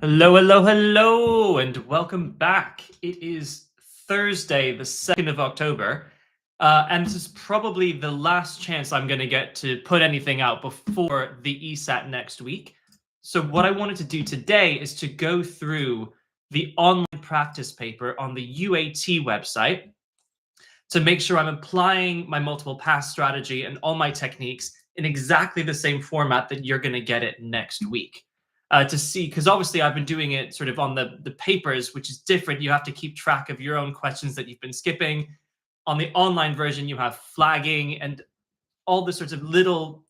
Hello, hello, hello, and welcome back. It is Thursday, the 2nd of October, and this is probably the last chance I'm going to get to put anything out before the ESAT next week. So what I wanted to do today is to go through the online practice paper on the UAT website to make sure I'm applying my multiple pass strategy and all my techniques in exactly the same format that you're going to get it next week. To see, because obviously I've been doing it sort of on the papers, which is different. You have to keep track of your own questions that you've been skipping. On the online version, you have flagging and all the sorts of little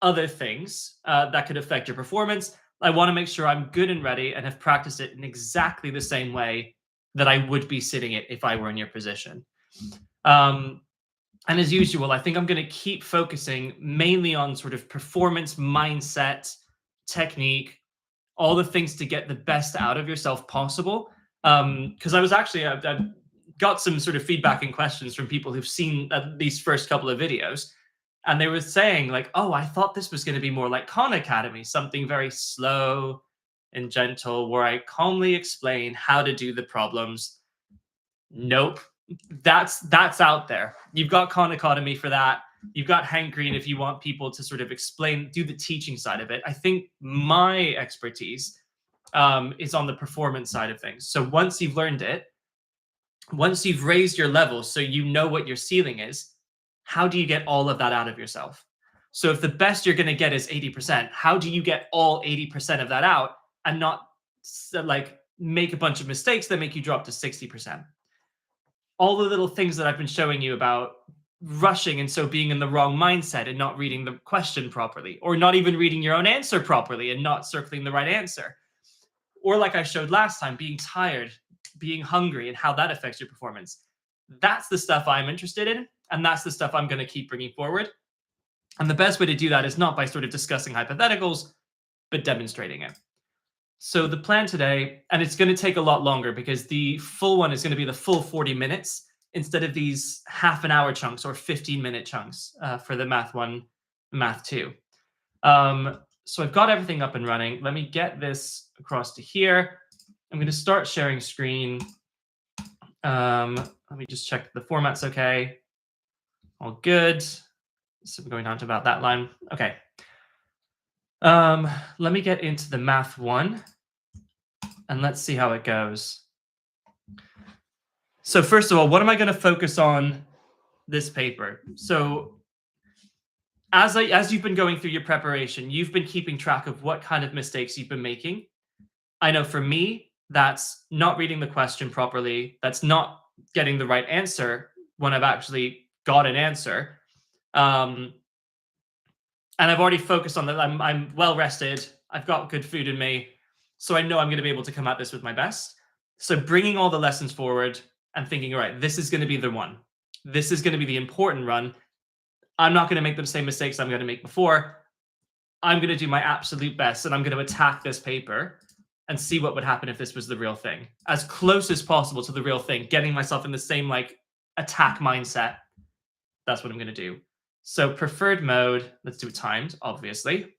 other things that could affect your performance. I want to make sure I'm good and ready and have practiced it in exactly the same way that I would be sitting it if I were in your position. And as usual, I think I'm going to keep focusing mainly on sort of performance, mindset, technique, all the things to get the best out of yourself possible. Because I've got some sort of feedback and questions from people who've seen these first couple of videos. And they were saying like, oh, I thought this was going to be more like Khan Academy, something very slow and gentle, where I calmly explain how to do the problems. Nope. That's out there. You've got Khan Academy for that. You've got Hank Green if you want people to sort of explain, do the teaching side of it. I think my expertise is on the performance side of things. So once you've learned it, once you've raised your level so you know what your ceiling is, how do you get all of that out of yourself? So if the best you're going to get is 80%, how do you get all 80% of that out and not like make a bunch of mistakes that make you drop to 60%? All the little things that I've been showing you about rushing and so being in the wrong mindset and not reading the question properly, or not even reading your own answer properly and not circling the right answer. Or like I showed last time, being tired, being hungry, and how that affects your performance. That's the stuff I'm interested in, and that's the stuff I'm going to keep bringing forward. And the best way to do that is not by sort of discussing hypotheticals, but demonstrating it. So the plan today, and it's going to take a lot longer because the full one is going to be the full 40 minutes instead of these half an hour chunks or 15-minute chunks for the math 1, math 2. So I've got everything up and running. Let me get this across to here. I'm going to start sharing screen. Let me just check the format's okay. All good. So I'm going down to about that line. Okay. Let me get into the math 1 and let's see how it goes. So first of all, what am I going to focus on this paper? So as you've been going through your preparation, you've been keeping track of what kind of mistakes you've been making. I know for me, that's not reading the question properly. That's not getting the right answer when I've actually got an answer. And I've already focused on that. I'm well rested. I've got good food in me. So I know I'm going to be able to come at this with my best. So bringing all the lessons forward and thinking, all right, this is going to be the one. This is going to be the important run. I'm not going to make the same mistakes I'm going to make before. I'm going to do my absolute best, and I'm going to attack this paper and see what would happen if this was the real thing. As close as possible to the real thing, getting myself in the same like attack mindset. That's what I'm going to do. So preferred mode, let's do it timed, obviously.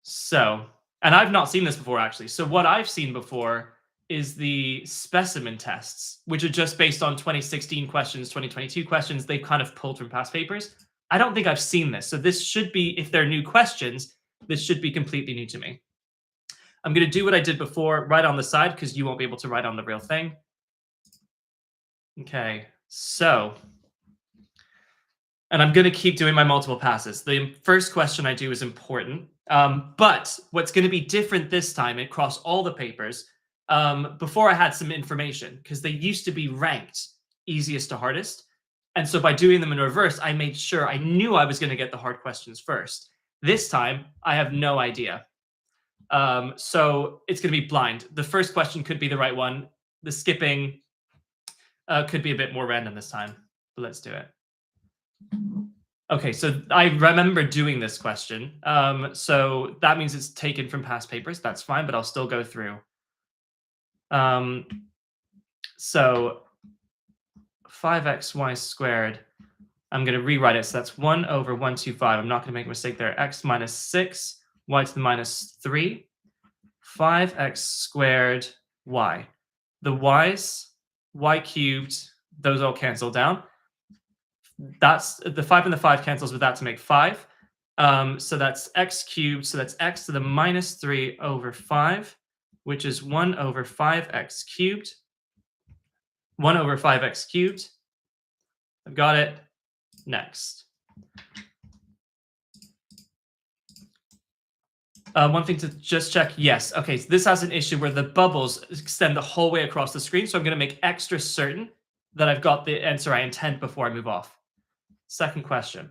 So, and I've not seen this before actually. So what I've seen before is the specimen tests, which are just based on 2016 questions, 2022 questions. They've kind of pulled from past papers. I don't think I've seen this. So this should be, if they're new questions, this should be completely new to me. I'm going to do what I did before, right on the side, because you won't be able to write on the real thing. Okay, so, and I'm going to keep doing my multiple passes. The first question I do is important, but what's going to be different this time across all the papers, before I had some information, because they used to be ranked easiest to hardest. And so by doing them in reverse, I made sure I knew I was going to get the hard questions first. This time, I have no idea. So it's going to be blind. The first question could be the right one. The skipping could be a bit more random this time, but let's do it. Okay, so I remember doing this question. So that means it's taken from past papers. That's fine, but I'll still go through. So 5xy squared I'm going to rewrite it. So that's 1 over 125. I'm not going to make a mistake there. X minus 6, y to the minus 3, 5x squared y. The y's, y cubed, those all cancel down. That's the 5 and the 5 cancels with that to make 5. So that's x cubed. So that's x to the minus 3 over 5, which is 1 over 5x cubed. 1 over 5x cubed. I've got it. Next. One thing to just check. Yes. Okay. So this has an issue where the bubbles extend the whole way across the screen. So I'm going to make extra certain that I've got the answer I intend before I move off. Second question.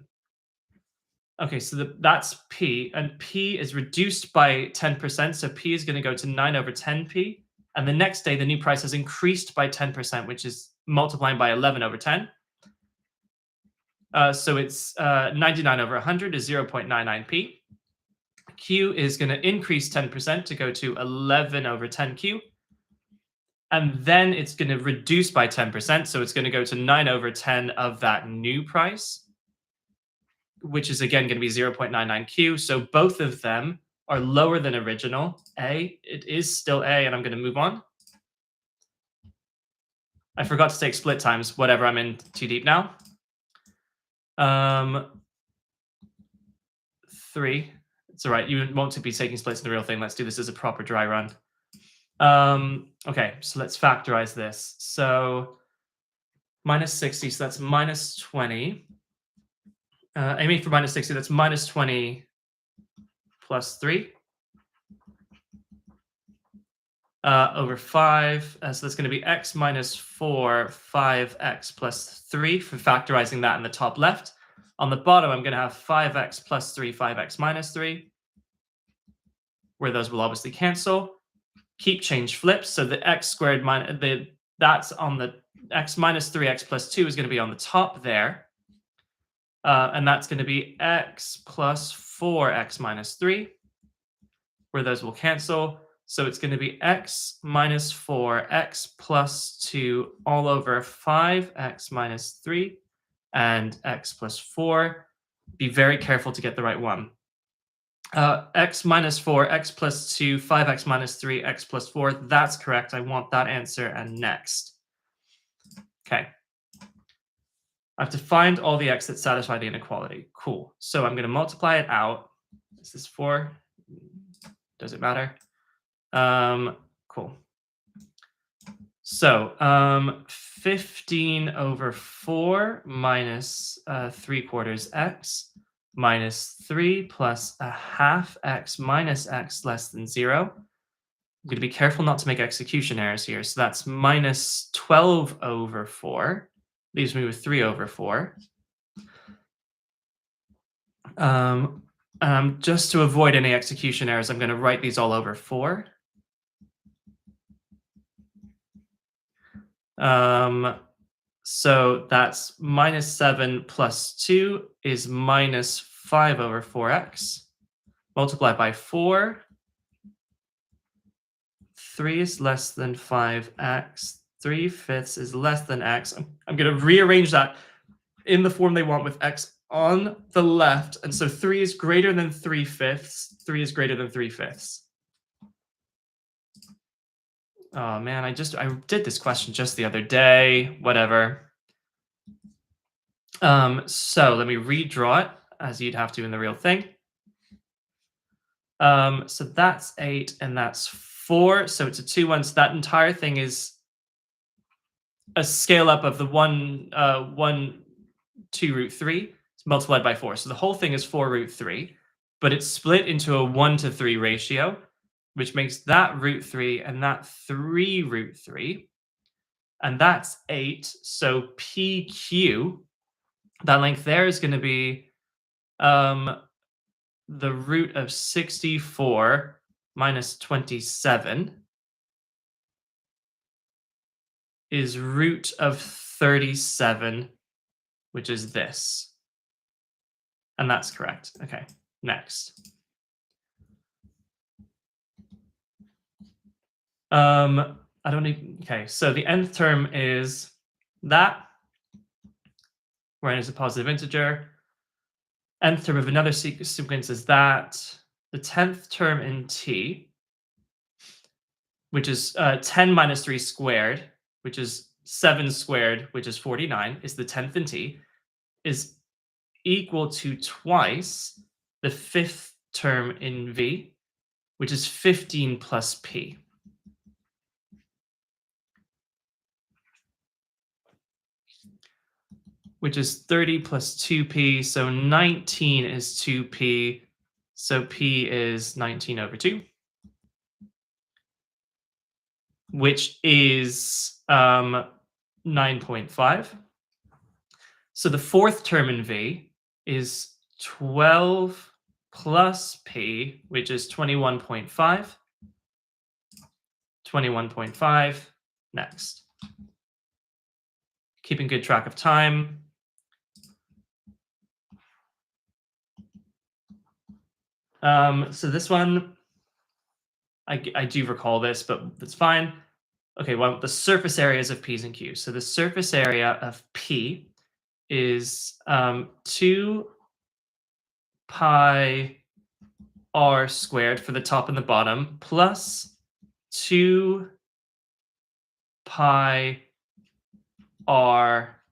Okay, so that's P, and P is reduced by 10%, so P is going to go to 9 over 10P, and the next day the new price has increased by 10%, which is multiplying by 11 over 10. So it's 99 over 100 is 0.99P. Q is going to increase 10% to go to 11 over 10Q, and then it's going to reduce by 10%, so it's going to go to 9 over 10 of that new price, which is again going to be 0.99Q. So both of them are lower than original. A, it is still A, and I'm going to move on. I forgot to take split times. Whatever, I'm in too deep now. 3. It's all right. You won't be taking splits in the real thing. Let's do this as a proper dry run. Okay, so let's factorize this. So minus 60, so that's minus 20. Aiming for minus 60, that's minus 20 plus 3 over 5. So that's going to be x minus 4, 5x plus 3 for factorizing that in the top left. On the bottom, I'm going to have 5x plus 3, 5x minus 3, where those will obviously cancel. Keep change flips. So the x squared minus that's on the x minus 3x plus 2 is going to be on the top there. And that's going to be x plus 4x minus 3, where those will cancel. So it's going to be x minus 4, x plus 2 all over 5x minus 3, and x plus 4. Be very careful to get the right one. X minus 4, x plus 2, 5x minus 3, x plus 4. That's correct. I want that answer. And next. Okay. I have to find all the x that satisfy the inequality. Cool. So I'm going to multiply it out. Is this 4? Does it matter? Cool. So 15 over 4 minus 3/4 x minus 3 plus a half x minus x less than 0. I'm going to be careful not to make execution errors here. So that's minus 12 over 4. Leaves me with 3 over 4. Just to avoid any execution errors, I'm going to write these all over 4. So that's minus 7 plus 2 is minus 5 over 4x. Multiply by 4. 3 is less than 5x. 3/5 is less than x. I'm going to rearrange that in the form they want with x on the left. And so 3 is greater than 3/5. 3 is greater than 3/5. Oh man, I did this question just the other day. Whatever. So let me redraw it as you'd have to in the real thing. So that's 8 and that's 4. So it's a 2, 1. So that entire thing is a scale up of the 1, 2 root 3 multiplied by 4. So the whole thing is 4 root 3, but it's split into a 1 to 3 ratio, which makes that root 3 and that 3 root 3. And that's 8. So PQ, that length there is going to be the root of 64 minus 27 is root of 37, which is this. And that's correct. Okay, next. I don't need, okay, so the nth term is that, where n is a positive integer. Nth term of another sequence is that. The 10th term in t, which is 10 minus 3 squared, which is 7 squared, which is 49, is the 10th in t, is equal to twice the 5th term in v, which is 15 plus p. Which is 30 plus 2p, so 19 is 2p, so p is 19 over 2, which is 9.5. So the 4th term in v is 12 plus p, which is 21.5. 21.5, next. Keeping good track of time. So this one, I do recall this, but that's fine. Okay, well, the surface areas of P's and Q's. So the surface area of P is 2 pi r squared for the top and the bottom, plus 2 pi r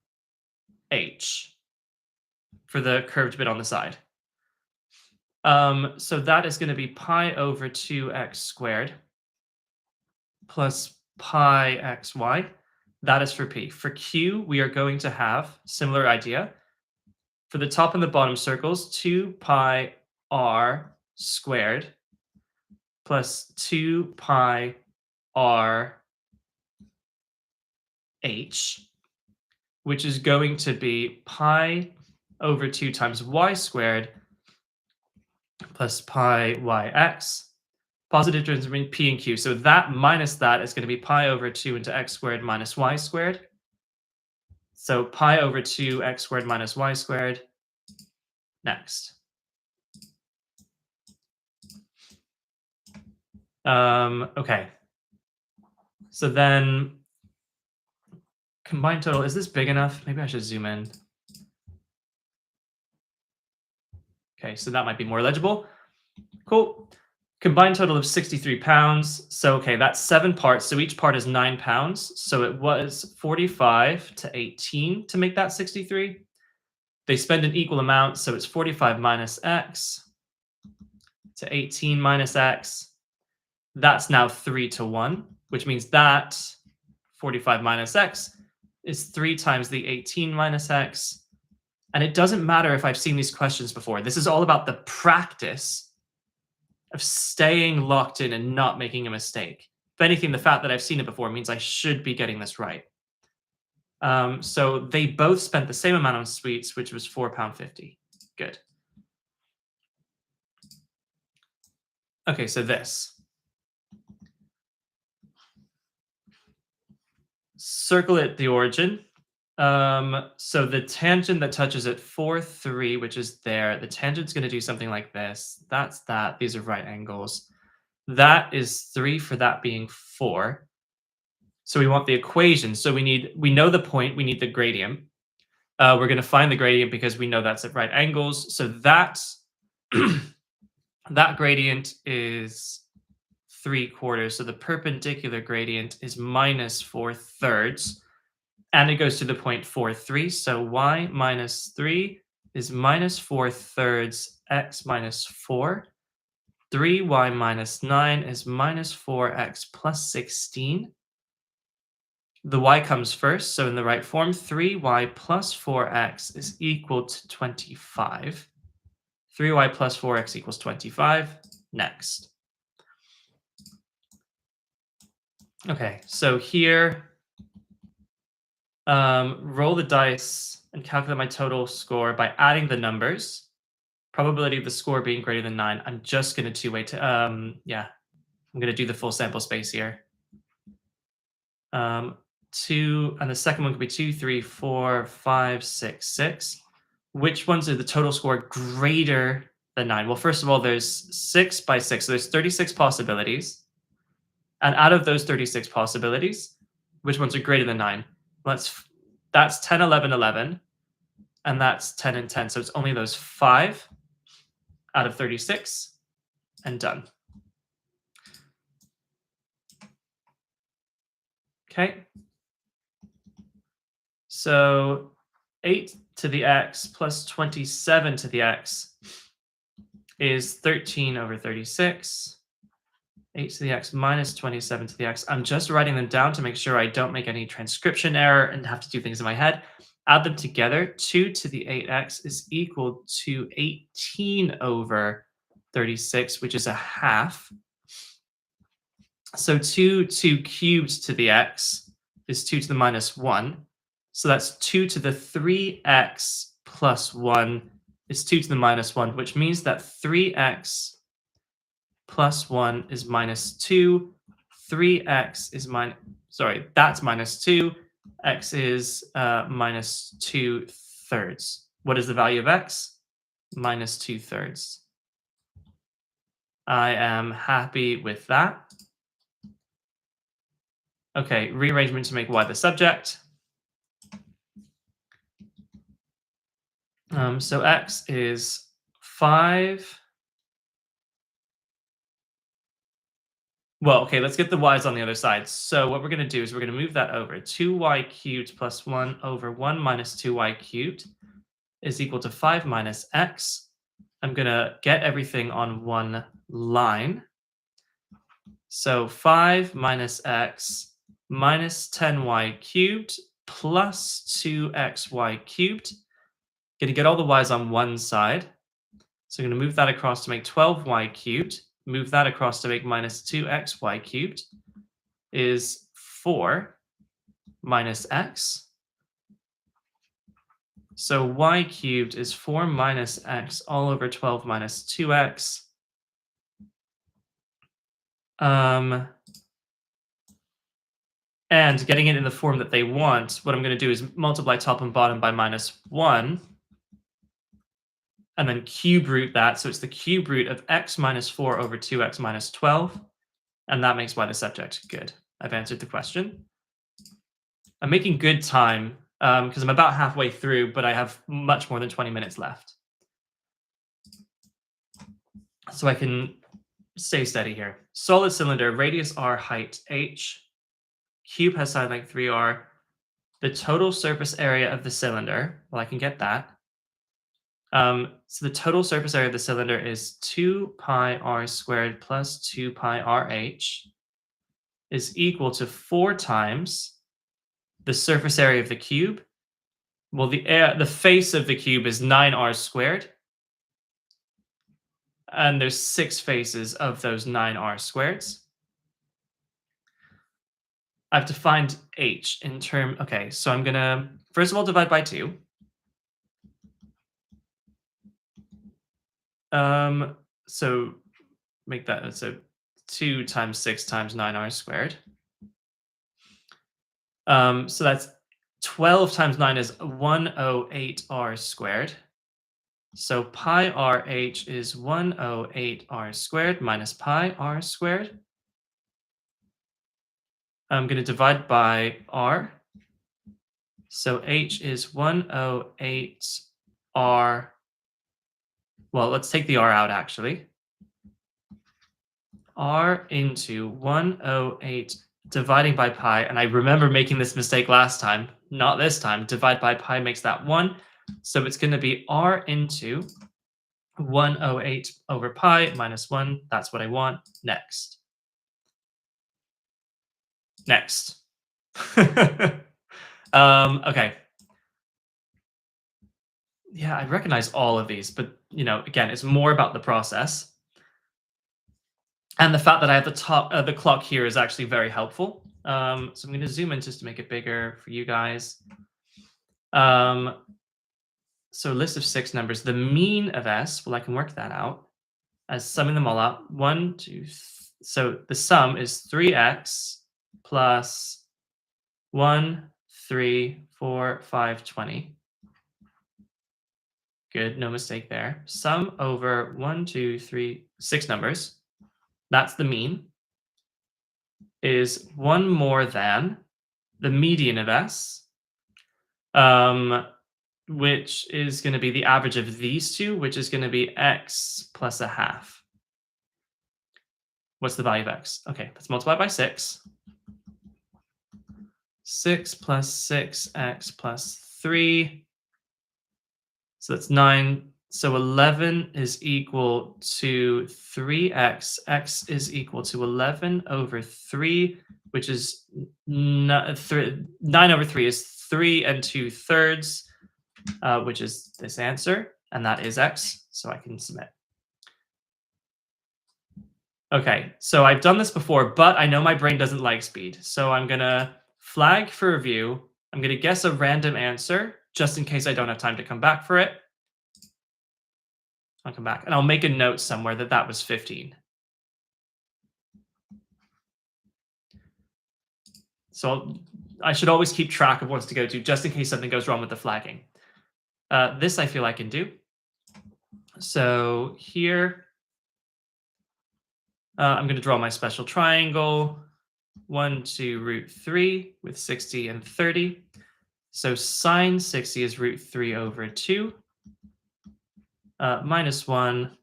h for the curved bit on the side. So that is going to be pi over 2x squared plus pi xy. That is for P. For Q, we are going to have similar idea. For the top and the bottom circles, 2 pi r squared plus 2 pi r h, which is going to be pi over 2 times y squared plus pi yx. Positive terms between P and Q. So that minus that is going to be pi over 2 into x squared minus y squared. So pi over 2 x squared minus y squared. Next. Okay. So then combined total, is this big enough? Maybe I should zoom in. Okay, so that might be more legible. Cool. Combined total of 63 pounds. So, okay, that's 7 parts. So each part is 9 pounds. So it was 45 to 18 to make that 63. They spend an equal amount. So it's 45 minus x to 18 minus x. That's now 3 to 1, which means that 45 minus x is 3 times the 18 minus x. And it doesn't matter if I've seen these questions before. This is all about the practice of staying locked in and not making a mistake. If anything, the fact that I've seen it before means I should be getting this right. So they both spent the same amount on sweets, which was £4.50. Good. Okay, so this. Circle at the origin. So the tangent that touches at 4, 3, which is there, the tangent's going to do something like this. That's that. These are right angles. That is 3 for that being 4. So we want the equation. So we know the point, we need the gradient. We're going to find the gradient because we know that's at right angles. So that, that gradient is 3/4. So the perpendicular gradient is minus 4/3. And it goes to the point 4, 3. So y minus 3 is minus 4/3 x minus 4. 3y minus 9 is minus 4x plus 16. The y comes first, so in the right form, 3y plus 4x is equal to 25. 3y plus 4x equals 25. Next. Okay, so here, roll the dice and calculate my total score by adding the numbers. Probability of the score being greater than 9. I'm just going to two-way to, I'm going to do the full sample space here. 2, and the second one could be 2, 3, 4, 5, 6, 6. Which ones are the total score greater than 9? Well, first of all, there's 6 by 6. So there's 36 possibilities. And out of those 36 possibilities, which ones are greater than 9? Well, that's 10, 11, 11. and that's 10 and 10. So it's only those 5 out of 36, and done. Okay. So 8 to the x plus 27 to the x is 13 over 36. 8 to the x minus 27 to the x. I'm just writing them down to make sure I don't make any transcription error and have to do things in my head. Add them together. 2 to the 8x is equal to 18 over 36, which is a half. So 2 cubed to the x is 2 to the minus 1. So that's 2 to the 3x plus 1 is 2 to the minus 1, which means that 3x plus 1 is minus 2. 3x is minus, sorry, that's minus 2. X is minus 2/3. What is the value of x? Minus 2/3. I am happy with that. Okay, rearrangement to make y the subject. So x is 5. Well, okay, let's get the y's on the other side. So what we're going to do is we're going to move that over. 2y cubed plus 1 over 1 minus 2y cubed is equal to 5 minus x. I'm going to get everything on one line. So 5 minus x minus 10y cubed plus 2xy cubed. Going to get all the y's on one side. So I'm going to move that across to make 12y cubed. Move that across to make minus 2xy cubed is 4 minus x. So y cubed is 4 minus x all over 12 minus 2x. And getting it in the form that they want, what I'm going to do is multiply top and bottom by minus 1. And then cube root that. So it's the cube root of x minus 4 over 2x minus 12. And that makes y the subject. Good. I've answered the question. I'm making good time because I'm about halfway through, but I have much more than 20 minutes left. So I can stay steady here. Solid cylinder, radius r, height h. Cube has side length 3r. The total surface area of the cylinder, well, I can get that. So the total surface area of the cylinder is 2 pi r squared plus 2 pi rh is equal to 4 times the surface area of the cube. Well, the face of the cube is 9r squared. And there's 6 faces of those 9r squareds. I have to find h in term. Okay, so I'm going to, first of all, divide by 2. So make that, so 2 times 6 times 9r squared. So that's 12 times 9 is 108r squared. So pi rh is 108r squared minus pi r squared. I'm going to divide by r. So h is 108r. Well, let's take the r out, actually. R into 108 dividing by pi. And I remember making this mistake last time. Not this time. Divide by pi makes that 1. So it's going to be r into 108 over pi minus 1. That's what I want. Next. Next. Okay. Yeah, I recognize all of these, but again, it's more about the process. And the fact that I have the clock here is actually very helpful. So I'm going to zoom in just to make it bigger for you guys. So list of 6 numbers. The mean of s, well, I can work that out as summing them all up. 1, 2, so the sum is 3x plus 1, 3, 4, 5, 20. Good, no mistake there. Sum over 1, 2, 3, 6 numbers. That's the mean. Is 1 more than the median of s. which is going to be the average of these two, which is going to be x plus a half. What's the value of x? Okay, let's multiply by 6. 6 plus 6x plus 3. So that's 9. So 11 is equal to 3x. X is equal to 11 over 3, which is 9 over 3 is 3 2/3, which is this answer. And that is x. So I can submit. Okay, so I've done this before, but I know my brain doesn't like speed. So I'm going to flag for review. I'm going to guess a random answer just in case I don't have time to come back for it. I'll come back and I'll make a note somewhere that that was 15. So I should always keep track of what's to go to just in case something goes wrong with the flagging. This I feel I can do. So here, I'm going to draw my special triangle. 1 to root 3 with 60 and 30. So sine 60 is root 3 over 2. Minus 1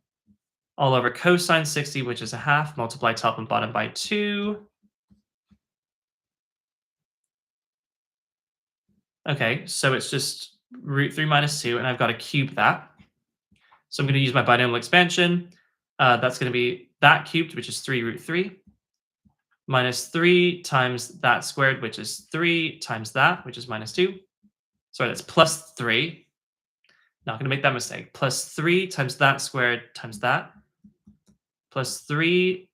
all over cosine 60, which is a half, multiply top and bottom by 2. Okay, so it's just root 3 minus 2, and I've got to cube that. So I'm going to use my binomial expansion. That's going to be that cubed, which is 3 root 3, minus 3 times that squared, which is 3 times that, which is minus 2. Sorry, that's plus 3. Not going to make that mistake. Plus 3 times that squared times that, plus 3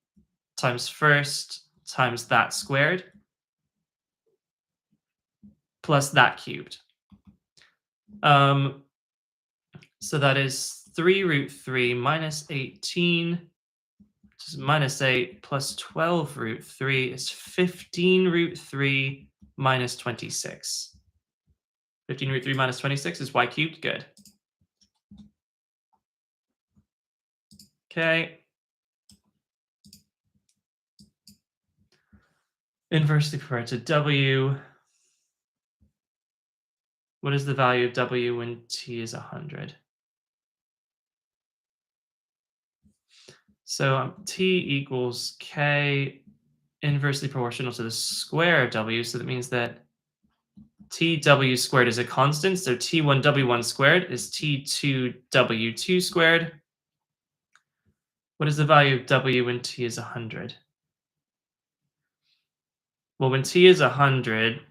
times first times that squared, plus that cubed. So that is 3 root 3 minus 18, which is minus 8, plus 12 root 3 is 15 root 3 minus 26. 15 root 3 minus 26 is y cubed. Good. Okay. Inversely proportional to w. What is the value of w when t is 100? So t equals k inversely proportional to the square of w. So that means that tw squared is a constant. So t1w1 squared is t2w2 squared. What is the value of w when t is 100? Well, when t is 100,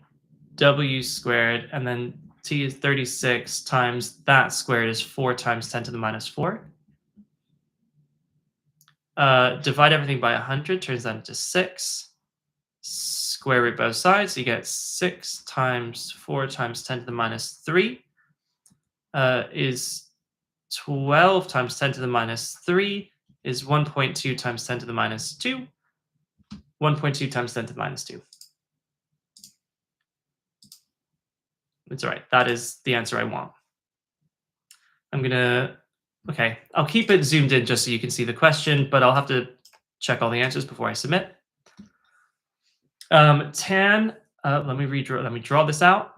w squared, and then t is 36 times that squared is 4 times 10 to the minus 4. Divide everything by 100, turns that into 6. Square root both sides, so you get 6 times 4 times 10 to the minus 3 is 12 times 10 to the minus 3 is 1.2 times 10 to the minus 2. 1.2 times 10 to the minus 2. It's all right. That is the answer I want. I'm going to, okay, I'll keep it zoomed in just so you can see the question, but I'll have to check all the answers before I submit. Tan, let me draw this out.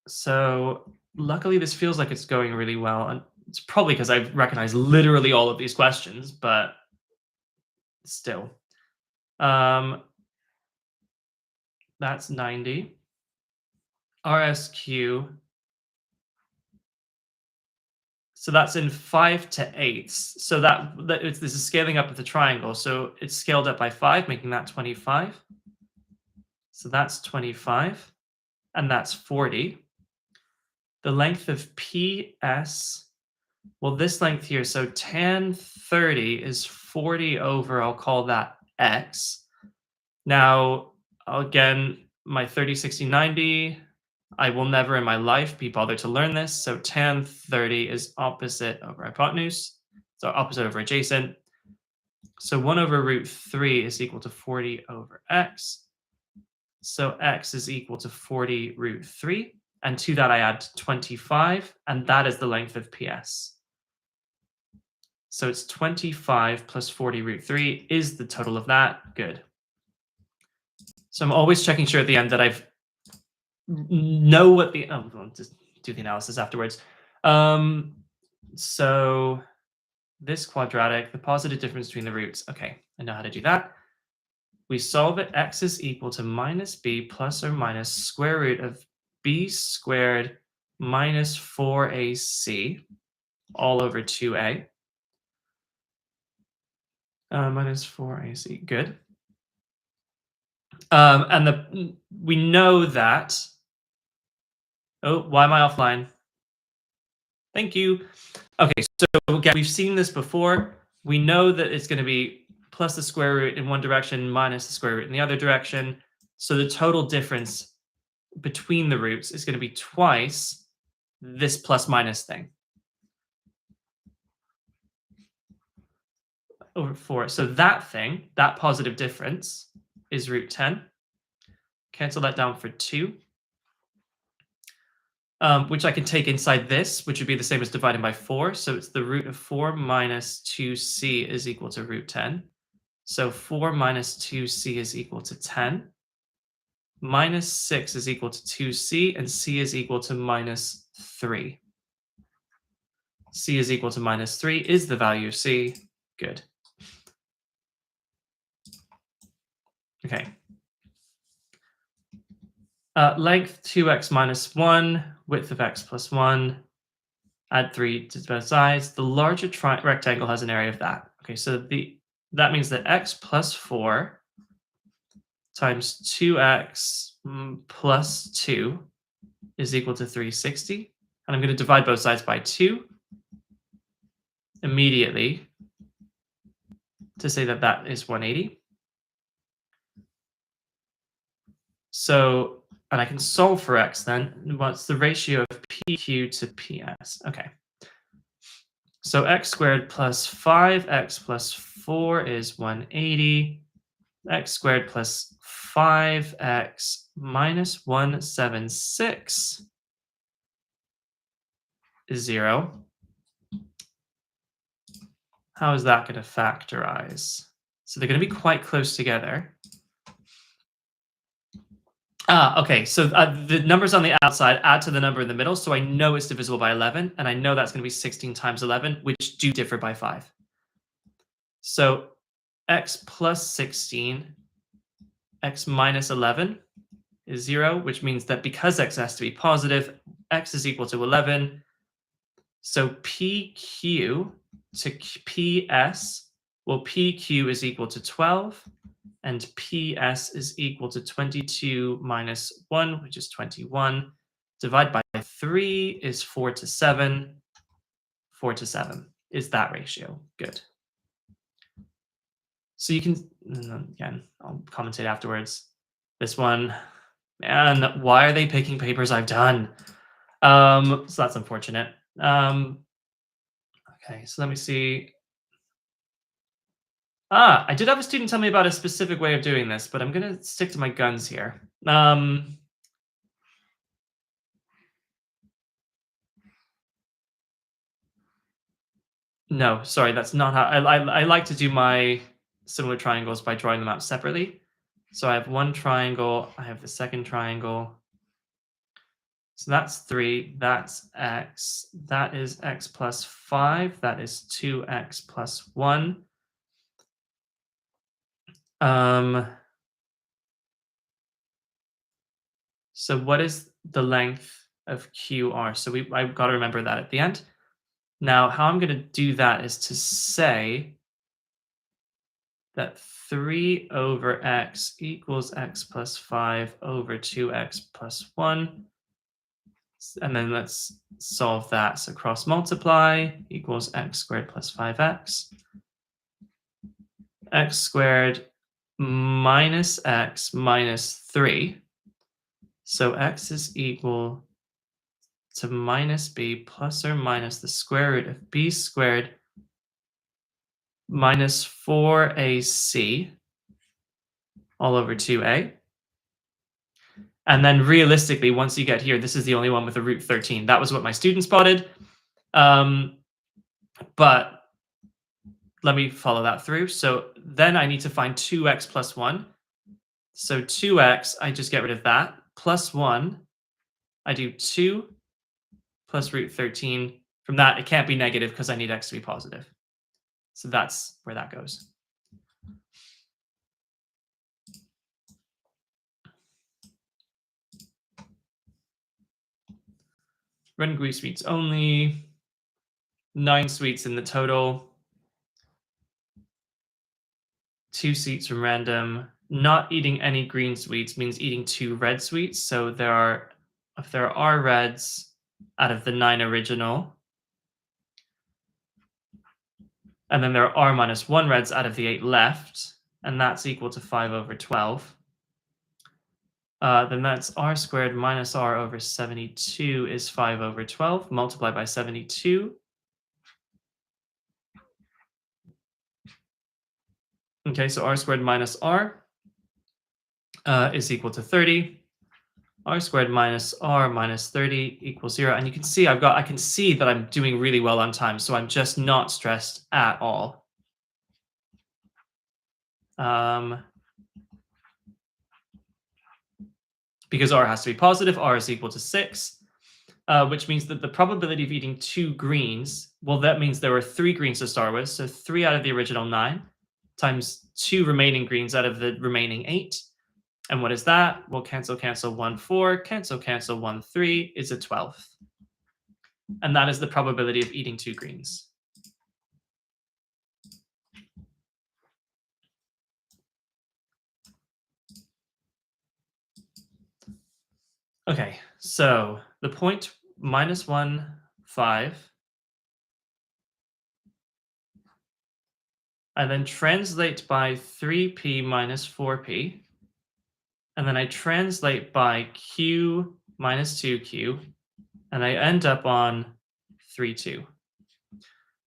So luckily this feels like it's going really well. And it's probably because I recognize literally all of these questions, but still. That's 90. RSQ. So that's in 5 to 8. So this is scaling up with the triangle. So it's scaled up by 5, making that 25. So that's 25. And that's 40. The length of PS, well, this length here, so tan 30 is 40 over, I'll call that X. Now, again, my 30, 60, 90, I will never in my life be bothered to learn this. So tan 30 is opposite over hypotenuse, so opposite over adjacent. So 1 over root 3 is equal to 40 over X. So X is equal to 40 root 3. And to that I add 25, and that is the length of PS. So it's 25 plus 40 root 3 is the total of that. Good. So I'm always checking sure at the end that I've know what the well, just do the analysis afterwards. Um, so this quadratic, the positive difference between the roots. Okay, I know how to do that. We solve it. X is equal to minus b plus or minus square root of b squared minus 4ac all over 2a. Minus 4ac. Good. And we know that. Oh, why am I offline? Thank you. Okay, so again, we've seen this before. We know that it's going to be plus the square root in one direction minus the square root in the other direction. So the total difference between the roots is going to be twice this plus minus thing over 4. So that thing, that positive difference, is root 10. Cancel that down for 2. Which I can take inside this, which would be the same as dividing by 4. So it's the root of 4 minus 2c is equal to root 10. So 4 minus 2c is equal to 10. Minus 6 is equal to 2c, and c is equal to minus 3. C is equal to minus 3 is the value of c. Good. Okay. Length 2x minus 1, width of x plus 1, add 3 to both sides. The larger rectangle has an area of that. Okay, so that means that x plus 4 times 2x plus 2 is equal to 360. And I'm going to divide both sides by 2 immediately to say that that is 180. So, and I can solve for x then. What's the ratio of pq to ps? Okay. So x squared plus 5x plus 4 is 180. X squared plus 5x minus 176 is 0. How is that going to factorize? So they're going to be quite close together. Okay, so the numbers on the outside add to the number in the middle, so I know it's divisible by 11, and I know that's going to be 16 times 11, which do differ by 5. So x plus 16, x minus 11 is 0, which means that because x has to be positive, x is equal to 11. So pq to ps, well, pq is equal to 12. And ps is equal to 22 minus 1, which is 21. Divide by 3 is 4 to 7. 4 to 7 is that ratio. Good. So you can, again, I'll commentate afterwards. This one, man, why are they picking papers I've done? So that's unfortunate. Okay, so let me see. I did have a student tell me about a specific way of doing this, but I'm going to stick to my guns here. No, sorry, that's not how I like to do my similar triangles by drawing them out separately. So I have one triangle, I have the second triangle. So that's 3, that's x, that is x plus 5, that is 2x plus 1. So what is the length of QR? So I've got to remember that at the end. Now, how I'm going to do that is to say that 3 over x equals x plus 5 over 2x plus 1. And then let's solve that. So cross multiply equals x squared plus 5x. X squared minus x minus 3. So x is equal to minus b plus or minus the square root of b squared minus 4ac all over 2a. And then realistically, once you get here, this is the only one with a root 13. That was what my student spotted. But let me follow that through. So then I need to find 2x plus 1. So 2x, I just get rid of that. Plus 1 I do 2 plus root 13. From that, it can't be negative because I need x to be positive. So that's where that goes. Run glue sweets only. 9 sweets in the total. 2 sweets from random. Not eating any green sweets means eating 2 red sweets. So if there are reds out of the 9 original, and then there are minus 1 reds out of the 8 left, and that's equal to 5 over 12. Then that's r squared minus r over 72 is 5 over 12, multiplied by 72. Okay, so r squared minus r is equal to 30. R squared minus r minus 30 equals 0. And you can see I can see that I'm doing really well on time, so I'm just not stressed at all. Because r has to be positive, r is equal to 6, which means that the probability of eating 2 greens, well, that means there were 3 greens to start with, so 3 out of the original 9 times 2 remaining greens out of the remaining 8. And what is that? Well, cancel, 1, 4, cancel, 1, 3 is a 12th. And that is the probability of eating 2 greens. Okay, so the point minus 1, 5. I then translate by 3p minus 4p. And then I translate by q minus 2q. And I end up on 3, 2.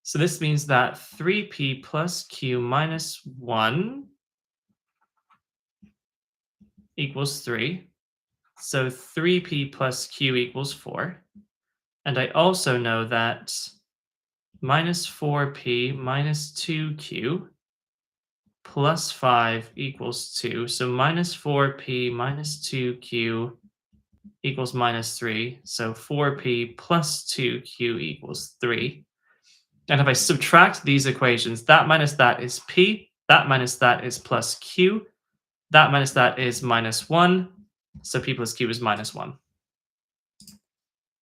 So this means that 3p plus q minus 1 equals 3. So 3p plus q equals 4. And I also know that minus 4p minus 2q plus 5 equals 2. So minus 4p minus 2q equals minus 3. So 4p plus 2q equals 3. And if I subtract these equations, that minus that is p, that minus that is plus q, that minus that is minus 1. So p plus q is minus 1.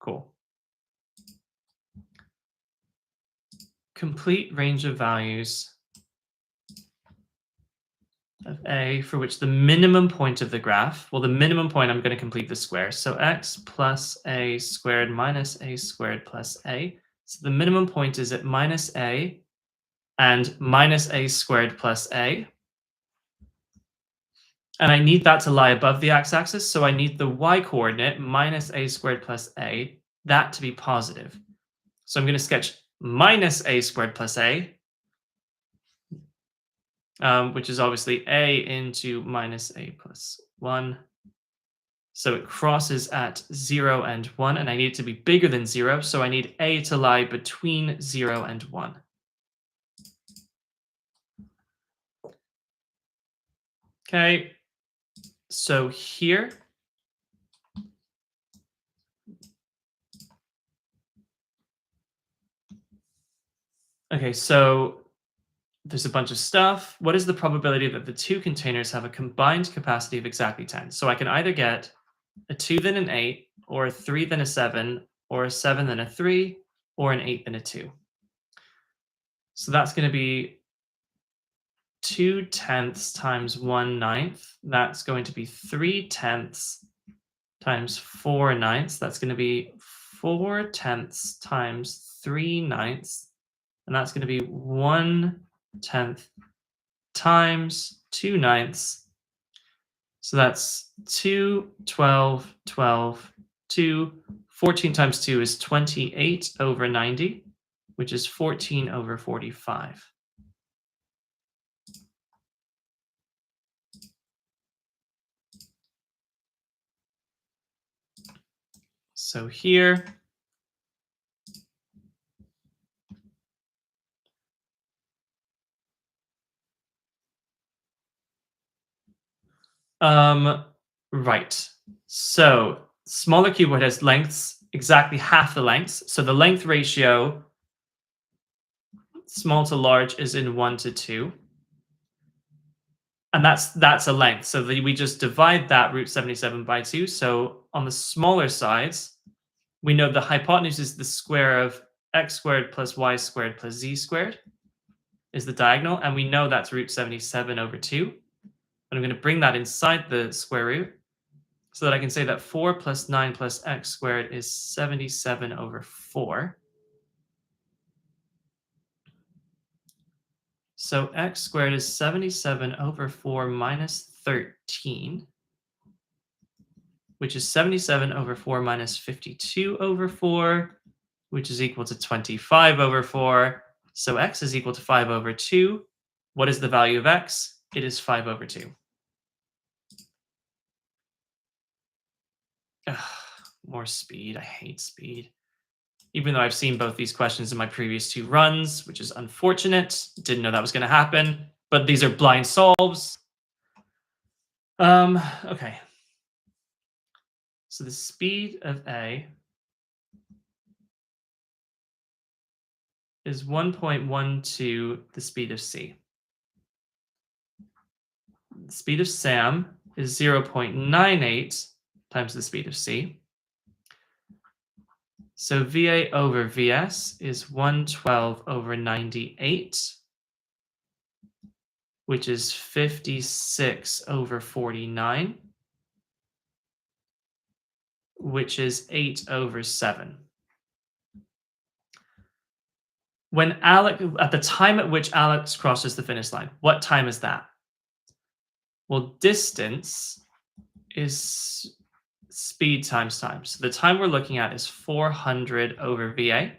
Cool. Complete range of values of a for which the minimum point of the graph, well, the minimum point, I'm going to complete the square. So x plus a squared minus a squared plus a. So the minimum point is at minus a and minus a squared plus a. And I need that to lie above the x-axis, so I need the y-coordinate, minus a squared plus a, that to be positive. So I'm going to sketch minus a squared plus a, which is obviously a into minus a plus 1. So it crosses at 0 and 1, and I need it to be bigger than 0, so I need a to lie between 0 and 1. Okay, so here, okay, so there's a bunch of stuff. What is the probability that the 2 containers have a combined capacity of exactly 10? So I can either get a 2 then an 8, or a 3 then a 7, or a 7 then a 3, or an 8 then a 2. So that's going to be 2/10 times 1/9. That's going to be 3/10 times 4/9. That's going to be 4/10 times 3/9. And that's going to be 1/10 times 2/9. So that's 2, 12, 12, 2. 14 times 2 is 28 over 90, which is 14 over 45. So here, right. So Smaller cuboid has lengths exactly half the lengths. So the length ratio, small to large, is in 1 to 2. And that's a length. So we just divide that root 77 by 2. So on the smaller sides, we know the hypotenuse is the square of x squared plus y squared plus z squared is the diagonal. And we know that's root 77 over 2. And I'm going to bring that inside the square root so that I can say that 4 plus 9 plus x squared is 77 over 4. So x squared is 77 over 4 minus 13, which is 77 over 4 minus 52 over 4, which is equal to 25 over 4. So x is equal to 5 over 2. What is the value of x? It is 5 over 2. Ugh, more speed. I hate speed. Even though I've seen both these questions in my previous 2 runs, which is unfortunate. Didn't know that was going to happen. But these are blind solves. Okay. So the speed of A is 1.12 the speed of C. The speed of Sam is 0.98 times the speed of C. So VA over VS is 112 over 98, which is 56 over 49, which is 8 over 7. When at the time at which Alex crosses the finish line, what time is that? Well, distance is speed times time. So the time we're looking at is 400 over VA.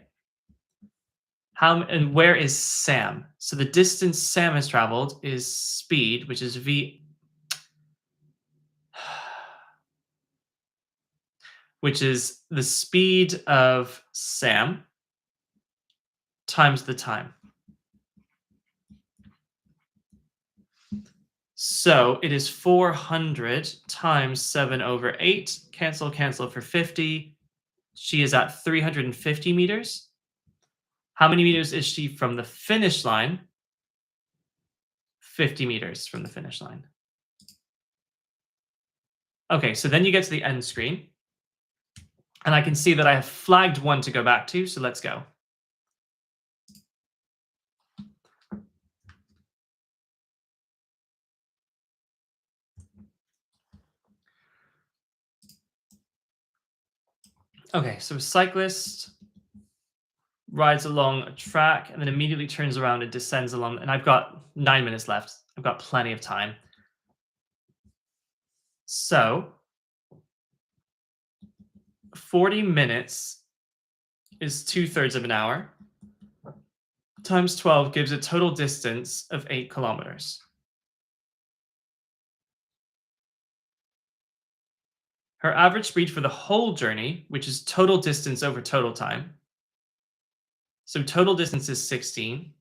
And where is Sam? So the distance Sam has traveled is speed, which is which is the speed of Sam times the time. So it is 400 times 7 over 8. Cancel for 50. She is at 350 meters. How many meters is she from the finish line? 50 meters from the finish line. Okay, so then you get to the end screen. And I can see that I have flagged one to go back to, so let's go. Okay, so a cyclist rides along a track and then immediately turns around and descends along. And I've got 9 minutes left. I've got plenty of time. So 40 minutes is 2/3 of an hour. Times 12 gives a total distance of 8 kilometers. Her average speed for the whole journey, which is total distance over total time. So total distance is 16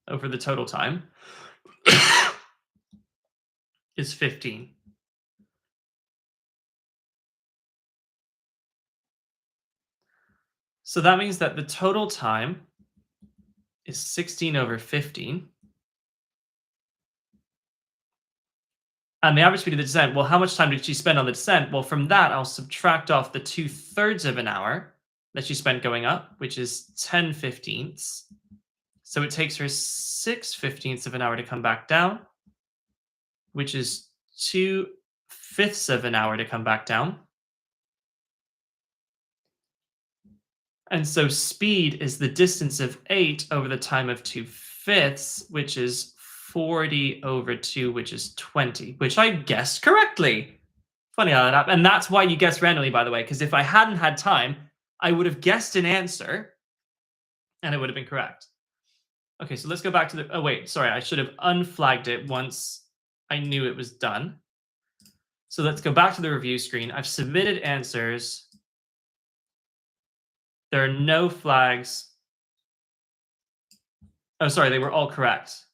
over the total time is 15. So that means that the total time is 16 over 15. And the average speed of the descent, well, how much time did she spend on the descent? Well, from that, I'll subtract off the 2/3 of an hour that she spent going up, which is 10/15. So it takes her 6/15 of an hour to come back down, which is 2/5 of an hour to come back down. And so speed is the distance of 8 over the time of 2/5, which is 40 over 2, which is 20, which I guessed correctly. Funny how that happened. And that's why you guess randomly, by the way, because if I hadn't had time, I would have guessed an answer and it would have been correct. Okay, so let's go back to the, oh wait, sorry, I should have unflagged it once I knew it was done. So let's go back to the review screen. I've submitted answers. There are no flags. Oh, sorry, they were all correct.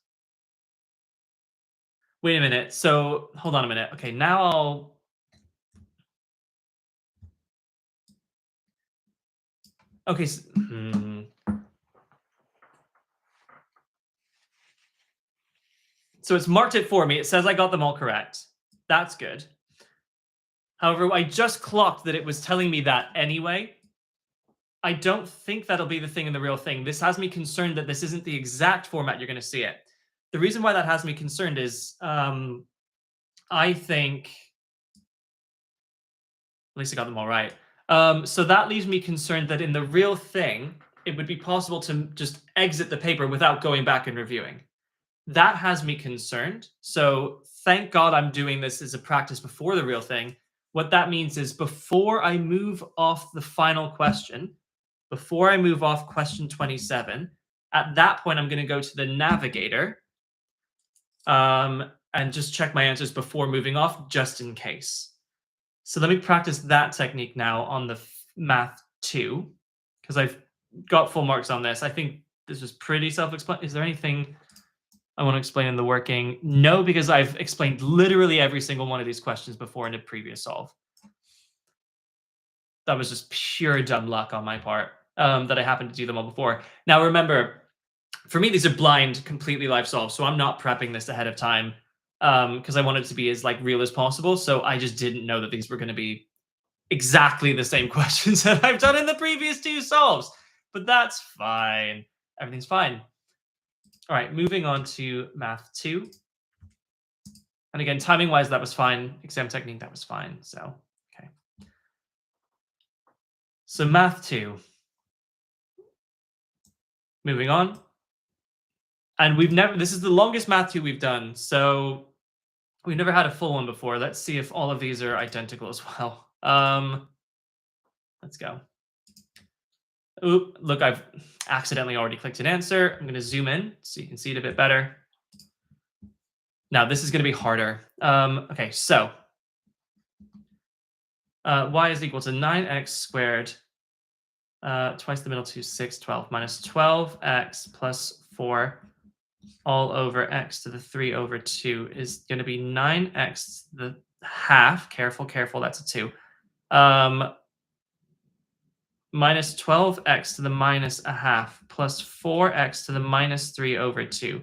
Wait a minute. So hold on a minute. Okay, now I'll. Okay. So it's marked it for me. It says I got them all correct. That's good. However, I just clocked that it was telling me that anyway. I don't think that'll be the thing in the real thing. This has me concerned that this isn't the exact format you're going to see it. The reason why that has me concerned is I think, at least I got them all right. So that leaves me concerned that in the real thing, it would be possible to just exit the paper without going back and reviewing. That has me concerned. So thank God I'm doing this as a practice before the real thing. What that means is before I move off the final question, before I move off question 27, at that point, I'm going to go to the navigator and just check my answers before moving off, just in case. So let me practice that technique now on the math 2, because I've got full marks on this. I think this was pretty self-explanatory. Is there anything I want to explain in the working? No, because I've explained literally every single one of these questions before in a previous solve. That was just pure dumb luck on my part, that I happened to do them all before. Now, remember, for me, these are blind, completely live solves, so I'm not prepping this ahead of time because I want it to be as like real as possible. So I just didn't know that these were going to be exactly the same questions that I've done in the previous 2 solves. But that's fine. Everything's fine. All right, moving on to math 2. And again, timing-wise, that was fine. Exam technique, that was fine. So, okay. So math 2. Moving on. And this is the longest math 2 we've done. So we've never had a full one before. Let's see if all of these are identical as well. Let's go. Oop, look, I've accidentally already clicked an answer. I'm going to zoom in so you can see it a bit better. Now, this is going to be harder. Okay, so y is equal to 9x squared twice the middle 2, 6, 12, minus 12x plus 4 all over x to the 3 over 2 is going to be 9x to the half. Careful, that's a 2. Minus 12x to the minus a half plus 4x to the minus 3 over 2.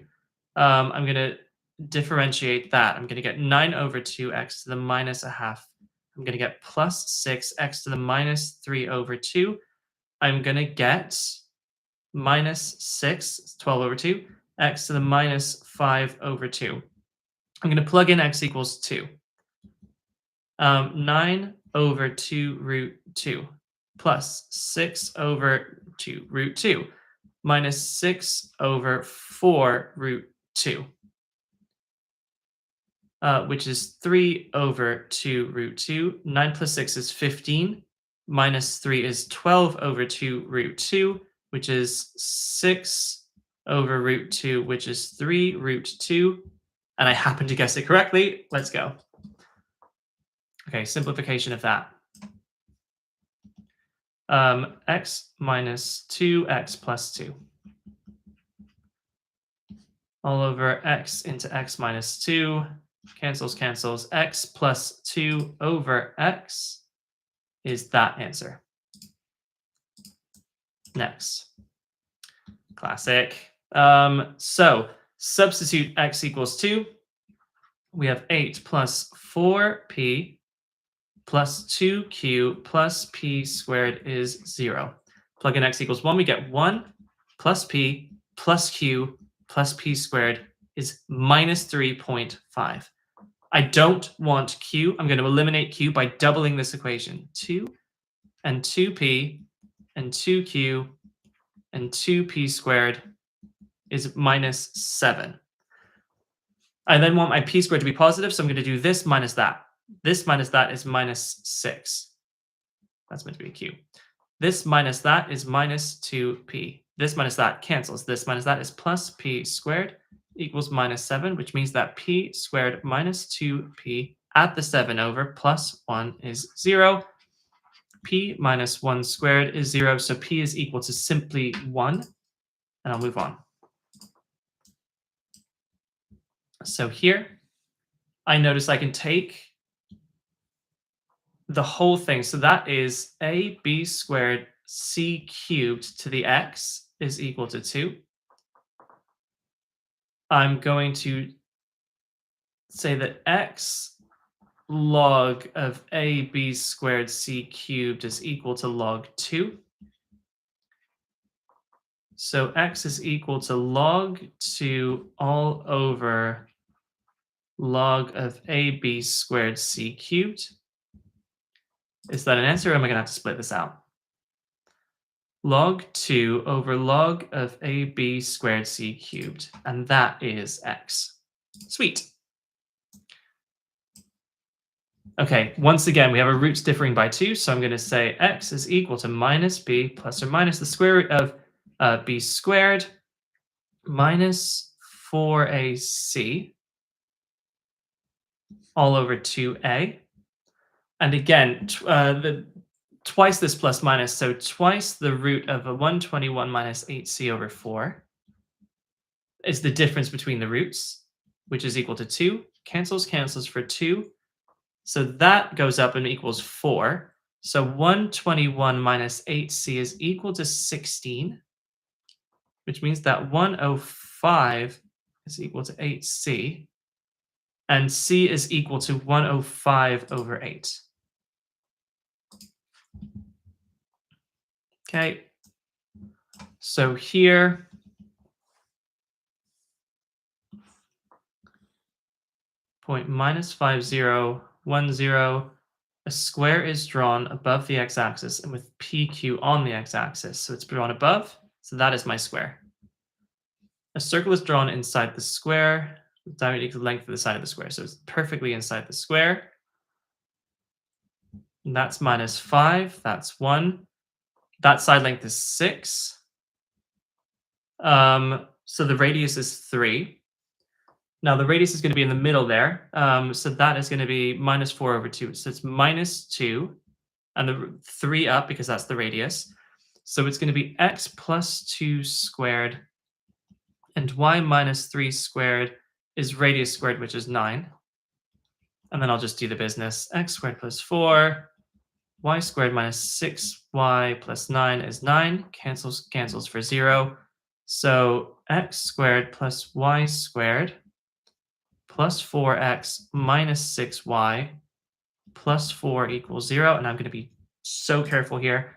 I'm going to differentiate that. I'm going to get 9 over 2x to the minus a half. I'm going to get plus 6x to the minus 3 over 2. I'm going to get minus 6, 12 over 2, x to the minus 5 over 2. I'm going to plug in x equals 2. 9 over 2 root 2 plus 6 over 2 root 2 minus 6 over 4 root 2, which is 3 over 2 root 2. 9 plus 6 is 15. Minus 3 is 12 over 2 root 2, which is 6 over root 2, which is 3 root 2. And I happen to guess it correctly. Let's go. Okay, simplification of that. X minus 2x plus 2. All over x into x minus 2. Cancels. X plus 2 over x is that answer. Next. Classic. So substitute x equals 2. We have 8 plus 4p plus 2q plus p squared is 0. Plug in x equals 1. We get 1 plus p plus q plus p squared is minus 3.5. I don't want q. I'm going to eliminate q by doubling this equation. 2 and 2p and 2q and 2p squared is minus 7. I then want my p squared to be positive, so I'm going to do this minus that. This minus that is minus 6. That's meant to be a q. This minus that is minus 2p. This minus that cancels. This minus that is plus p squared equals minus 7, which means that p squared minus 2p at the 7 over plus 1 is 0. P minus 1 squared is 0, so p is equal to simply 1. And I'll move on. So here, I notice I can take the whole thing. So that is ab squared c cubed to the x is equal to 2. I'm going to say that x log of ab squared c cubed is equal to log 2. So x is equal to log 2 all over log of ab squared c cubed. Is that an answer, or am I going to have to split this out? Log 2 over log of ab squared c cubed, and that is x. Sweet. Okay, once again, we have our roots differing by 2, so I'm going to say x is equal to minus b plus or minus the square root of b squared minus 4ac all over 2a. And again, twice this plus minus, so twice the root of a 121 minus 8c over 4 is the difference between the roots, which is equal to 2. Cancels for 2. So that goes up and equals 4. So 121 minus 8c is equal to 16, which means that 105 is equal to 8c, and c is equal to 105 over 8. Okay, so here, point minus 5010, a square is drawn above the x-axis and with PQ on the x-axis. So it's drawn above, so that is my square. A circle is drawn inside the square, with diameter equal to the length of the side of the square. So it's perfectly inside the square. And that's minus 5, that's 1. That side length is 6. So the radius is 3. Now the radius is going to be in the middle there. So that is going to be minus 4 over 2. So it's minus 2 and the 3 up because that's the radius. So it's going to be x plus 2 squared and y minus 3 squared is radius squared, which is 9. And then I'll just do the business. X squared plus 4, y squared minus 6y plus 9 is 9. Cancels for 0. So x squared plus y squared plus 4x minus 6y plus 4 equals 0. And I'm going to be so careful here.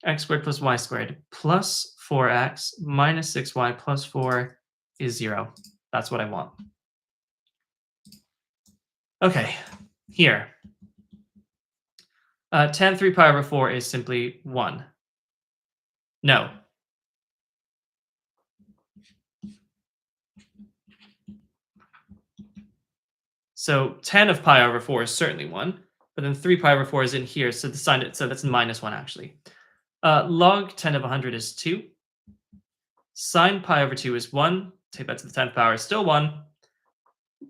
X squared plus y squared plus 4x minus 6y plus 4 is 0. That's what I want. Okay, here. Tan 3 pi over 4 is simply 1. No. So tan of pi over 4 is certainly 1, but then 3 pi over 4 is in here, so so that's minus 1 actually. Log 10 of 100 is 2. Sine pi over 2 is 1. Take that to the 10th power is still 1.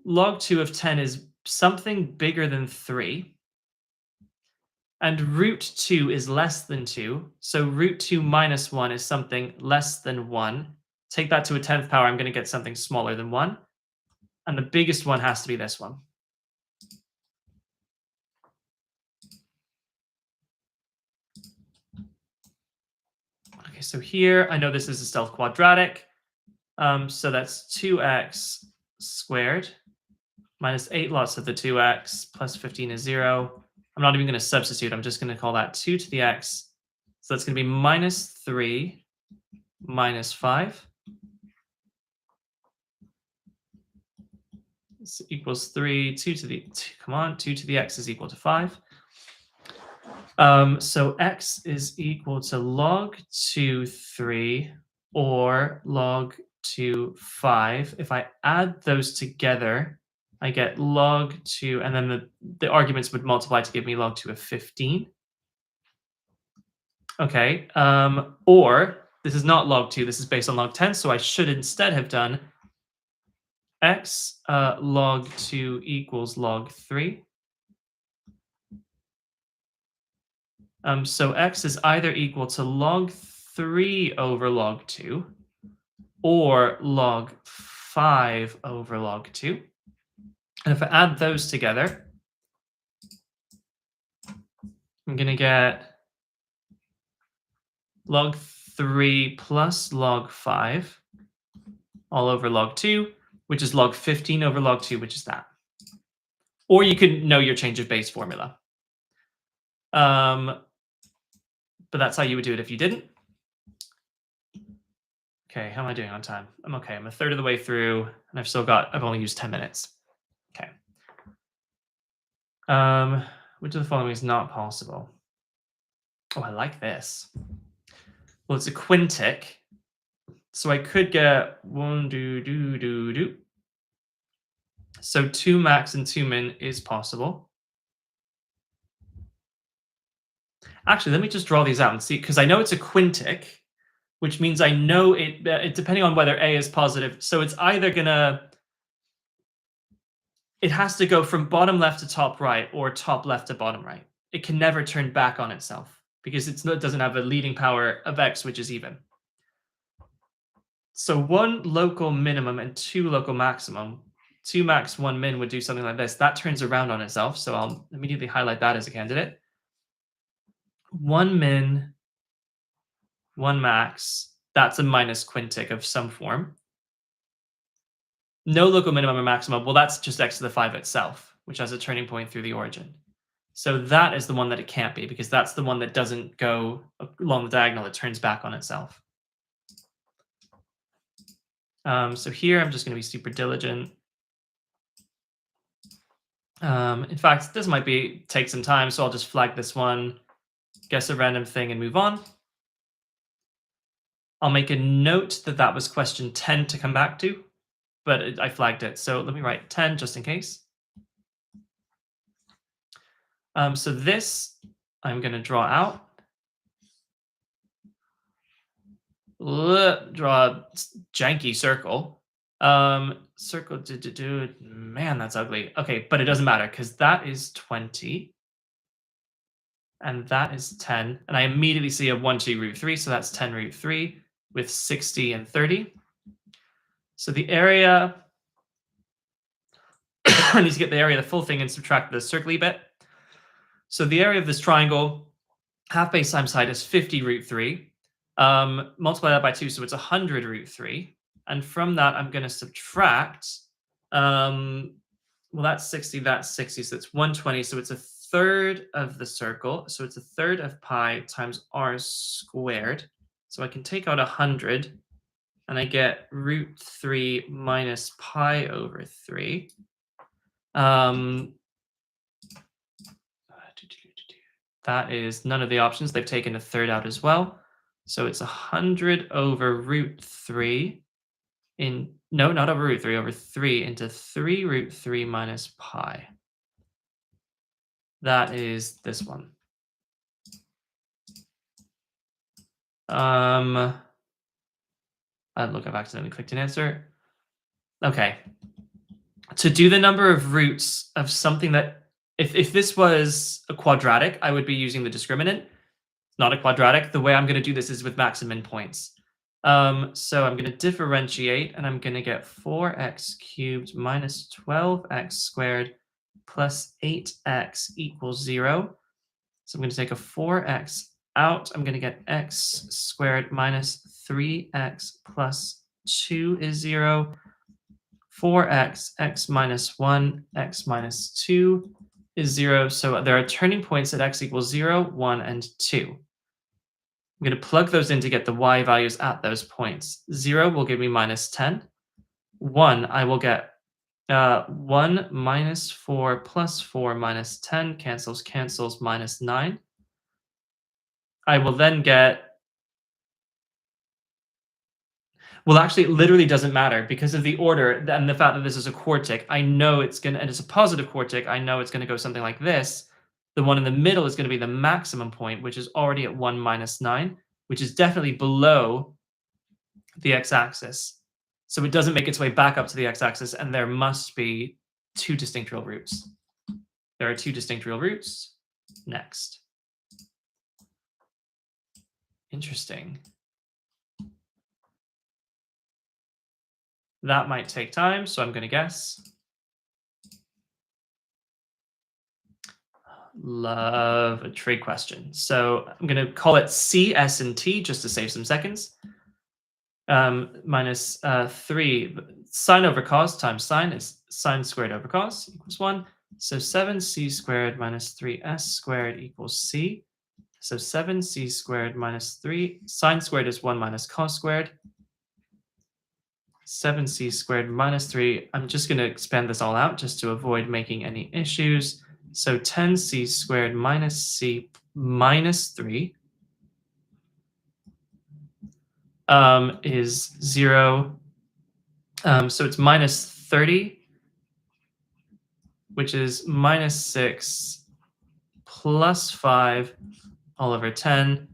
Log 2 of 10 is something bigger than 3. And root 2 is less than 2. So root 2 minus 1 is something less than 1. Take that to a 10th power, I'm going to get something smaller than 1. And the biggest one has to be this one. Okay, so here, I know this is a stealth quadratic. So that's 2x squared minus 8 lots of the 2x plus 15 is 0. I'm not even going to substitute. I'm just going to call that 2 to the x. So that's going to be minus 3 minus 5. This equals 3, 2 to the, come on, 2 to the x is equal to 5. So x is equal to log 2, 3, or log 2, 5. If I add those together, I get log 2, and then the arguments would multiply to give me log 2 of 15. Okay, or this is not log 2, this is based on log 10, so I should instead have done x log 2 equals log 3. So x is either equal to log 3 over log 2 or log 5 over log 2. And if I add those together, I'm going to get log 3 plus log 5 all over log 2, which is log 15 over log 2, which is that. Or you could know your change of base formula. But that's how you would do it if you didn't. Okay, how am I doing on time? I'm okay. I'm a third of the way through, and I've only used 10 minutes. Okay. Which of the following is not possible? Oh, I like this. Well, it's a quintic. So I could get one, do. So 2 max and 2 min is possible. Actually, let me just draw these out and see, because I know it's a quintic, which means I know it depending on whether A is positive. So it's either it has to go from bottom left to top right or top left to bottom right. It can never turn back on itself because it doesn't have a leading power of X, which is even. So 1 local minimum and 2 local maximum, 2 max, 1 min would do something like this. That turns around on itself. So I'll immediately highlight that as a candidate. 1 min, 1 max, that's a minus quintic of some form. No local minimum or maximum, well, that's just x to the 5 itself, which has a turning point through the origin. So that is the one that it can't be, because that's the one that doesn't go along the diagonal. It turns back on itself. So here, I'm just going to be super diligent. In fact, this might take some time, so I'll just flag this one, guess a random thing, and move on. I'll make a note that that was question 10 to come back to, but I flagged it. So let me write 10 just in case. So this I'm going to draw out. Draw a janky circle. Circle, man, that's ugly. Okay, but it doesn't matter because that is 20. And that is 10. And I immediately see a 1, 2, root 3. So that's 10 root 3 with 60 and 30. So the area, I need to get the area of the full thing and subtract the circly bit. So the area of this triangle, half base times height, is 50 root 3. Multiply that by 2, so it's 100 root 3. And from that, I'm going to subtract, well, that's 60, so it's 120. So it's a third of the circle. So it's a third of pi times r squared. So I can take out 100, and I get root 3 minus pi over 3. That is none of the options. They've taken a third out as well. So it's 100 over root 3 no, not over root 3, over 3 into 3 root 3 minus pi. That is this one. Look, I've accidentally clicked an answer. Okay. To do the number of roots of something that, if this was a quadratic, I would be using the discriminant. Not a quadratic. The way I'm going to do this is with max and min points. So I'm going to differentiate, and I'm going to get 4x cubed minus 12x squared plus 8x equals 0. So I'm going to take a 4x out. I'm going to get x squared minus 3x plus 2 is 0. 4x, x minus 1, x minus 2 is 0. So there are turning points at x equals 0, 1, and 2. I'm going to plug those in to get the y values at those points. 0 will give me minus 10. 1, I will get 1 minus 4 plus 4 minus 10 cancels minus 9. I will then get, well, actually, it literally doesn't matter because of the order and the fact that this is a quartic. I know it's going to, and it's a positive quartic, I know it's going to go something like this. The one in the middle is going to be the maximum point, which is already at 1 minus 9, which is definitely below the x-axis. So it doesn't make its way back up to the x-axis, and there must be 2 distinct real roots. There are 2 distinct real roots. Next. Interesting. That might take time, so I'm going to guess. Love a trig question. So I'm going to call it C, S, and T just to save some seconds. Minus 3 sine over cos times sine is sine squared over cos equals 1. So 7c squared minus 3s squared equals c. So 7c squared minus 3 sine squared is 1 minus cos squared. 7c squared minus 3. I'm just going to expand this all out just to avoid making any issues. So 10c squared minus c minus 3 is 0. So it's minus 30, which is minus 6 plus 5 all over 10.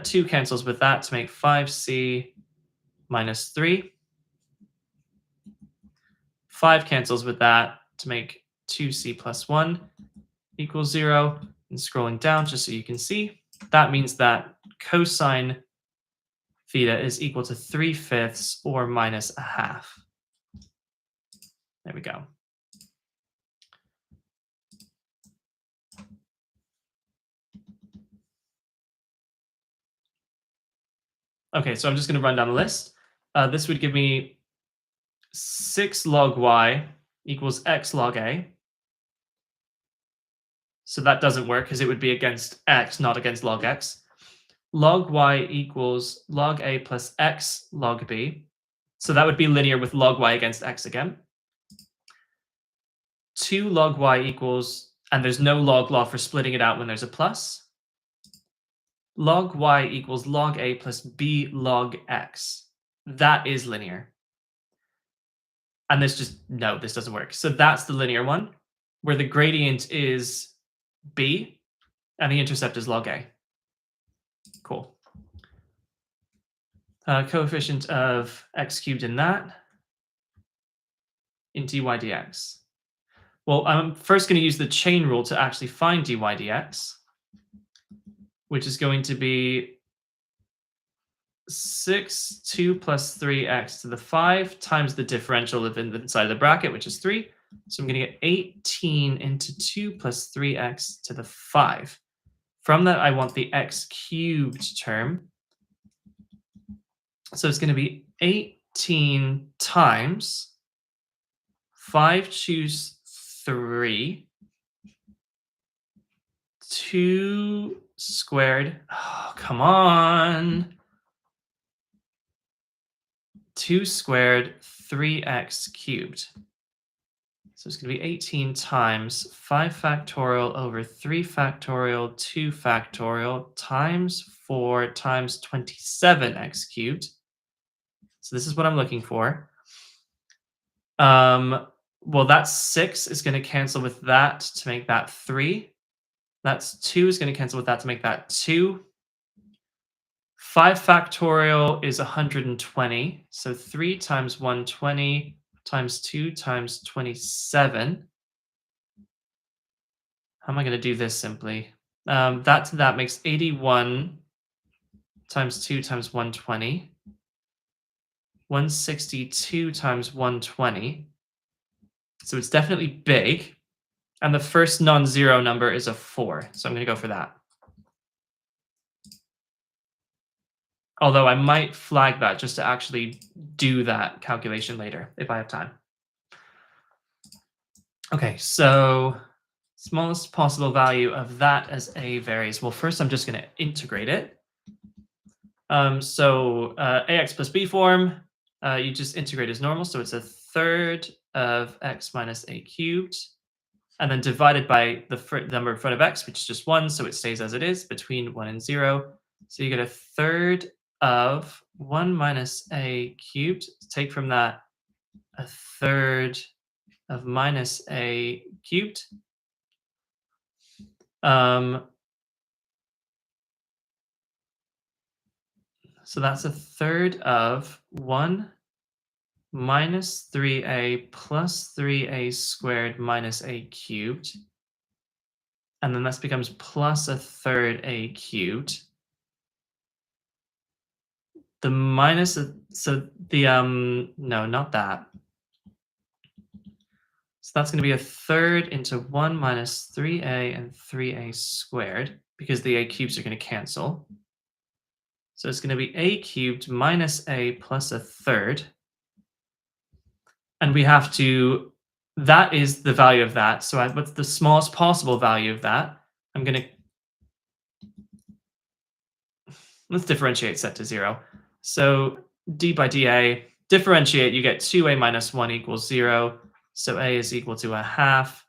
2 cancels with that to make 5c minus 3. 5 cancels with that to make 2c plus 1 equals 0. And scrolling down just so you can see, that means that cosine theta is equal to 3/5 or minus a half. There we go. Okay, so I'm just going to run down the list. This would give me 6 log y equals x log a. So that doesn't work because it would be against x, not against log x. Log y equals log a plus x log b. So that would be linear with log y against x again. 2 log y equals, and there's no log law for splitting it out when there's a plus. Log y equals log a plus b log x. That is linear. And this doesn't work. So that's the linear one, where the gradient is b and the intercept is log a. Cool. Coefficient of x cubed in that, in dy dx. Well, I'm first going to use the chain rule to actually find dy dx, which is going to be 6, 2 plus 3x to the 5 times the differential of inside of the bracket, which is 3. So I'm going to get 18 into 2 plus 3x to the 5. From that, I want the x cubed term. So it's going to be 18 times 5 choose 3, 2 squared. Oh, come on. 2 squared 3x cubed. So it's going to be 18 times 5 factorial over 3 factorial 2 factorial times 4 times 27x cubed. So this is what I'm looking for. Well, that's 6 is going to cancel with that to make that 3. That's 2 is going to cancel with that to make that 2. 5 factorial is 120. So 3 times 120 times 2 times 27. How am I going to do this simply? That to that makes 81 times 2 times 120. 162 times 120. So it's definitely big. And the first non-zero number is a 4. So I'm going to go for that. Although I might flag that just to actually do that calculation later if I have time. Okay, so smallest possible value of that as a varies. Well, first I'm just going to integrate it. So ax plus b form, you just integrate as normal. So it's a third of x minus a cubed, and then divided by the number in front of x, which is just 1. So it stays as it is between 1 and 0. So you get a third of 1 minus a cubed. Take from that a third of minus a cubed. So that's a third of 1 minus 3a plus 3a squared minus a cubed. And then this becomes plus a third a cubed. The minus, so the, no, not that. So that's going to be a third into 1 minus 3a and 3a squared, because the a cubes are going to cancel. So it's going to be a cubed minus a plus a third. And we have to, that is the value of that. So what's the smallest possible value of that? I'm going to, let's differentiate set to 0. So d by dA, differentiate, you get 2a minus 1 equals 0. So a is equal to a half.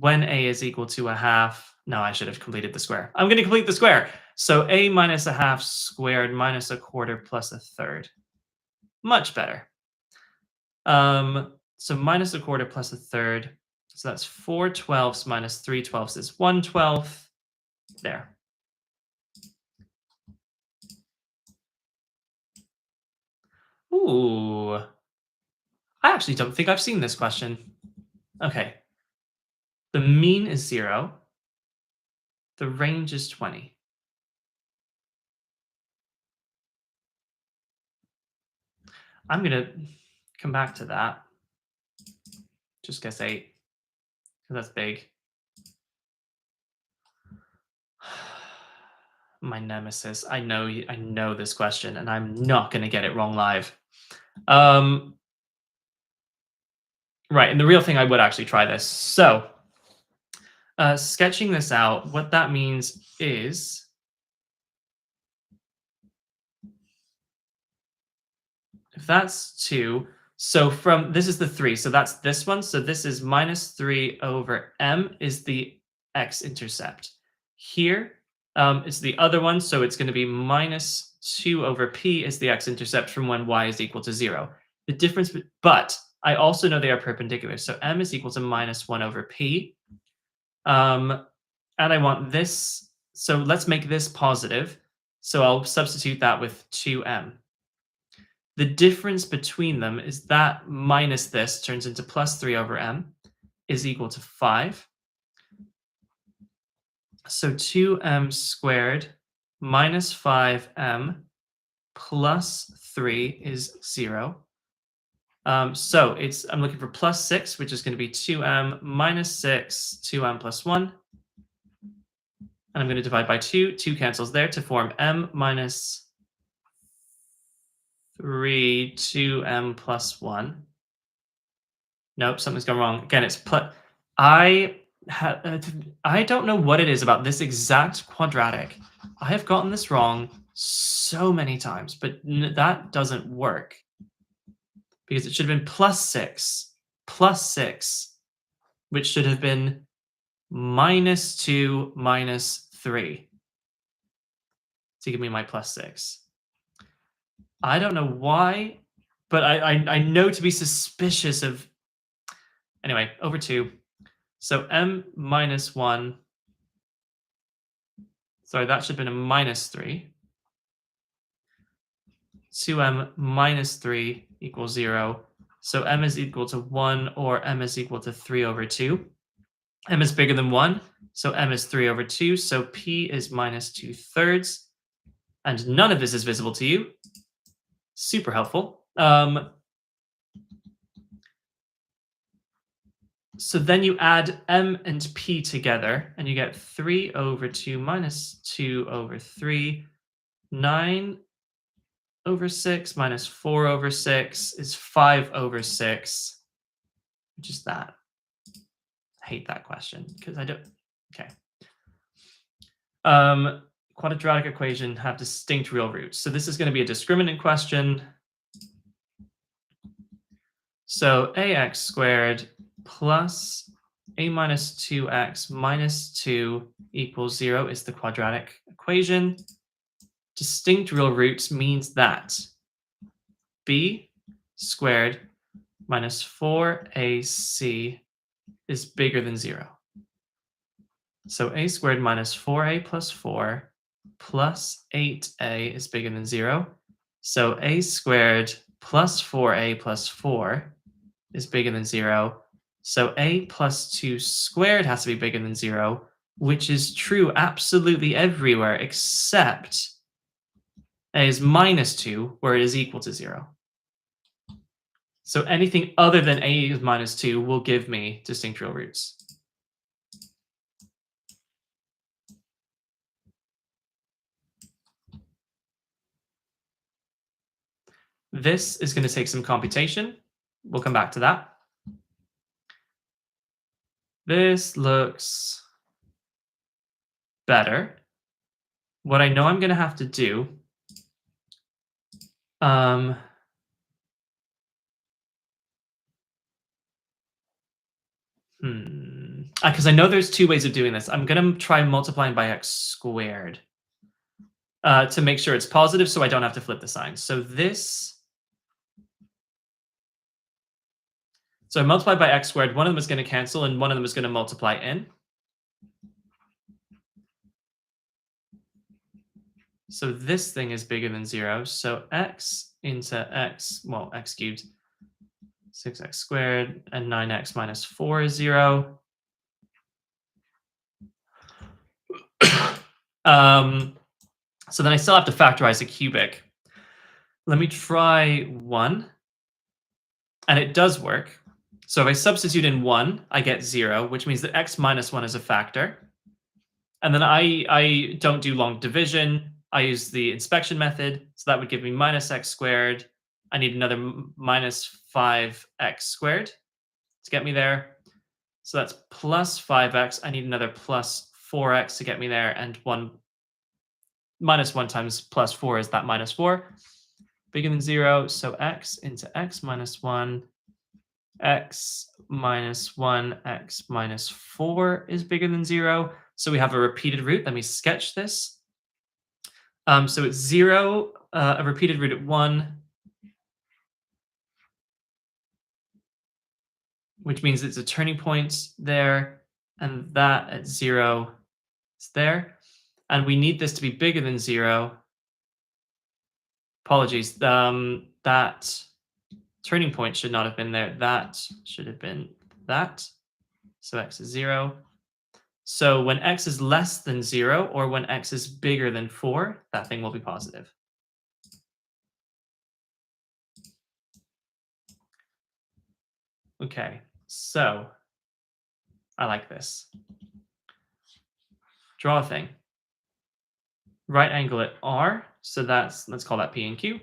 When a is equal to a half, no, I should have completed the square. I'm going to complete the square. So a minus a half squared minus a quarter plus a third. Much better. So minus a quarter plus a third. So that's 4/12 minus 3/12 is 1/12. There. Ooh. I actually don't think I've seen this question. Okay. The mean is 0. The range is 20. I'm going to come back to that. Just guess 8. Because that's big. My nemesis. I know this question, and I'm not going to get it wrong live. Right, and the real thing, I would actually try this. So, sketching this out, what that means is if that's 2, so from this is the 3, so that's this one. So this is minus 3 over m is the x-intercept. Here, it's the other one, so it's going to be minus 2 over p is the x-intercept from when y is equal to 0. The difference, but I also know they are perpendicular, so m is equal to minus 1 over p. And I want this, so let's make this positive. So I'll substitute that with 2m. The difference between them is that minus this turns into plus 3 over m is equal to 5. So 2m squared minus 5m plus 3 is 0. So I'm looking for plus 6, which is going to be 2m minus 6, 2m plus 1. And I'm going to divide by 2. 2 cancels there to form m minus 3, 2m plus 1. Nope, something's gone wrong. Again, it's plus. I don't know what it is about this exact quadratic. I have gotten this wrong so many times, but that doesn't work. Because it should have been plus 6, which should have been minus 2 minus 3 to give me my plus 6. I don't know why, but I know to be suspicious of. Anyway, over 2. So m minus 1. Sorry, that should have been a minus 3. 2m minus 3 equals 0. So m is equal to 1 or m is equal to 3 over 2. M is bigger than 1, so m is 3 over 2. So p is minus 2/3. And none of this is visible to you. Super helpful. So then you add m and p together, and you get 3 over 2 minus 2 over 3. 9 over 6 minus 4 over 6 is 5 over 6, which is that. I hate that question because I don't. Okay. Quadratic equation have distinct real roots. So this is going to be a discriminant question. So ax squared plus a minus 2x minus 2 equals 0 is the quadratic equation. Distinct real roots means that b squared minus 4ac is bigger than 0. So a squared minus 4a plus 4 plus 8a is bigger than 0. So a squared plus 4a plus 4 is bigger than 0. So a plus 2 squared has to be bigger than 0, which is true absolutely everywhere except a is minus 2, where it is equal to 0. So anything other than a minus 2 will give me distinct real roots. This is going to take some computation. We'll come back to that. This looks better. What I know I'm going to have to do, because I know there's two ways of doing this. I'm going to try multiplying by x squared to make sure it's positive so I don't have to flip the sign. So I multiply by x squared. One of them is going to cancel and one of them is going to multiply in. So this thing is bigger than 0. So x into x, well, x cubed, 6x squared, and 9x minus 4 is 0. So then I still have to factorize a cubic. Let me try 1. And it does work. So if I substitute in 1, I get 0, which means that x minus 1 is a factor. And then I don't do long division. I use the inspection method. So that would give me minus x squared. I need another minus 5x squared to get me there. So that's plus 5x. I need another plus 4x to get me there. And 1 minus 1 times plus 4 is that minus 4. Bigger than 0. So x into x minus 1. X minus 1, x minus 4 is bigger than 0. So we have a repeated root. Let me sketch this. So it's 0, a repeated root at 1, which means it's a turning point there, and that at 0 is there. And we need this to be bigger than 0. Apologies. That turning point should not have been there. That should have been that. So x is 0. So when x is less than 0 or when x is bigger than 4, that thing will be positive. Okay, so I like this. Draw a thing. Right angle at R, so let's call that P and Q.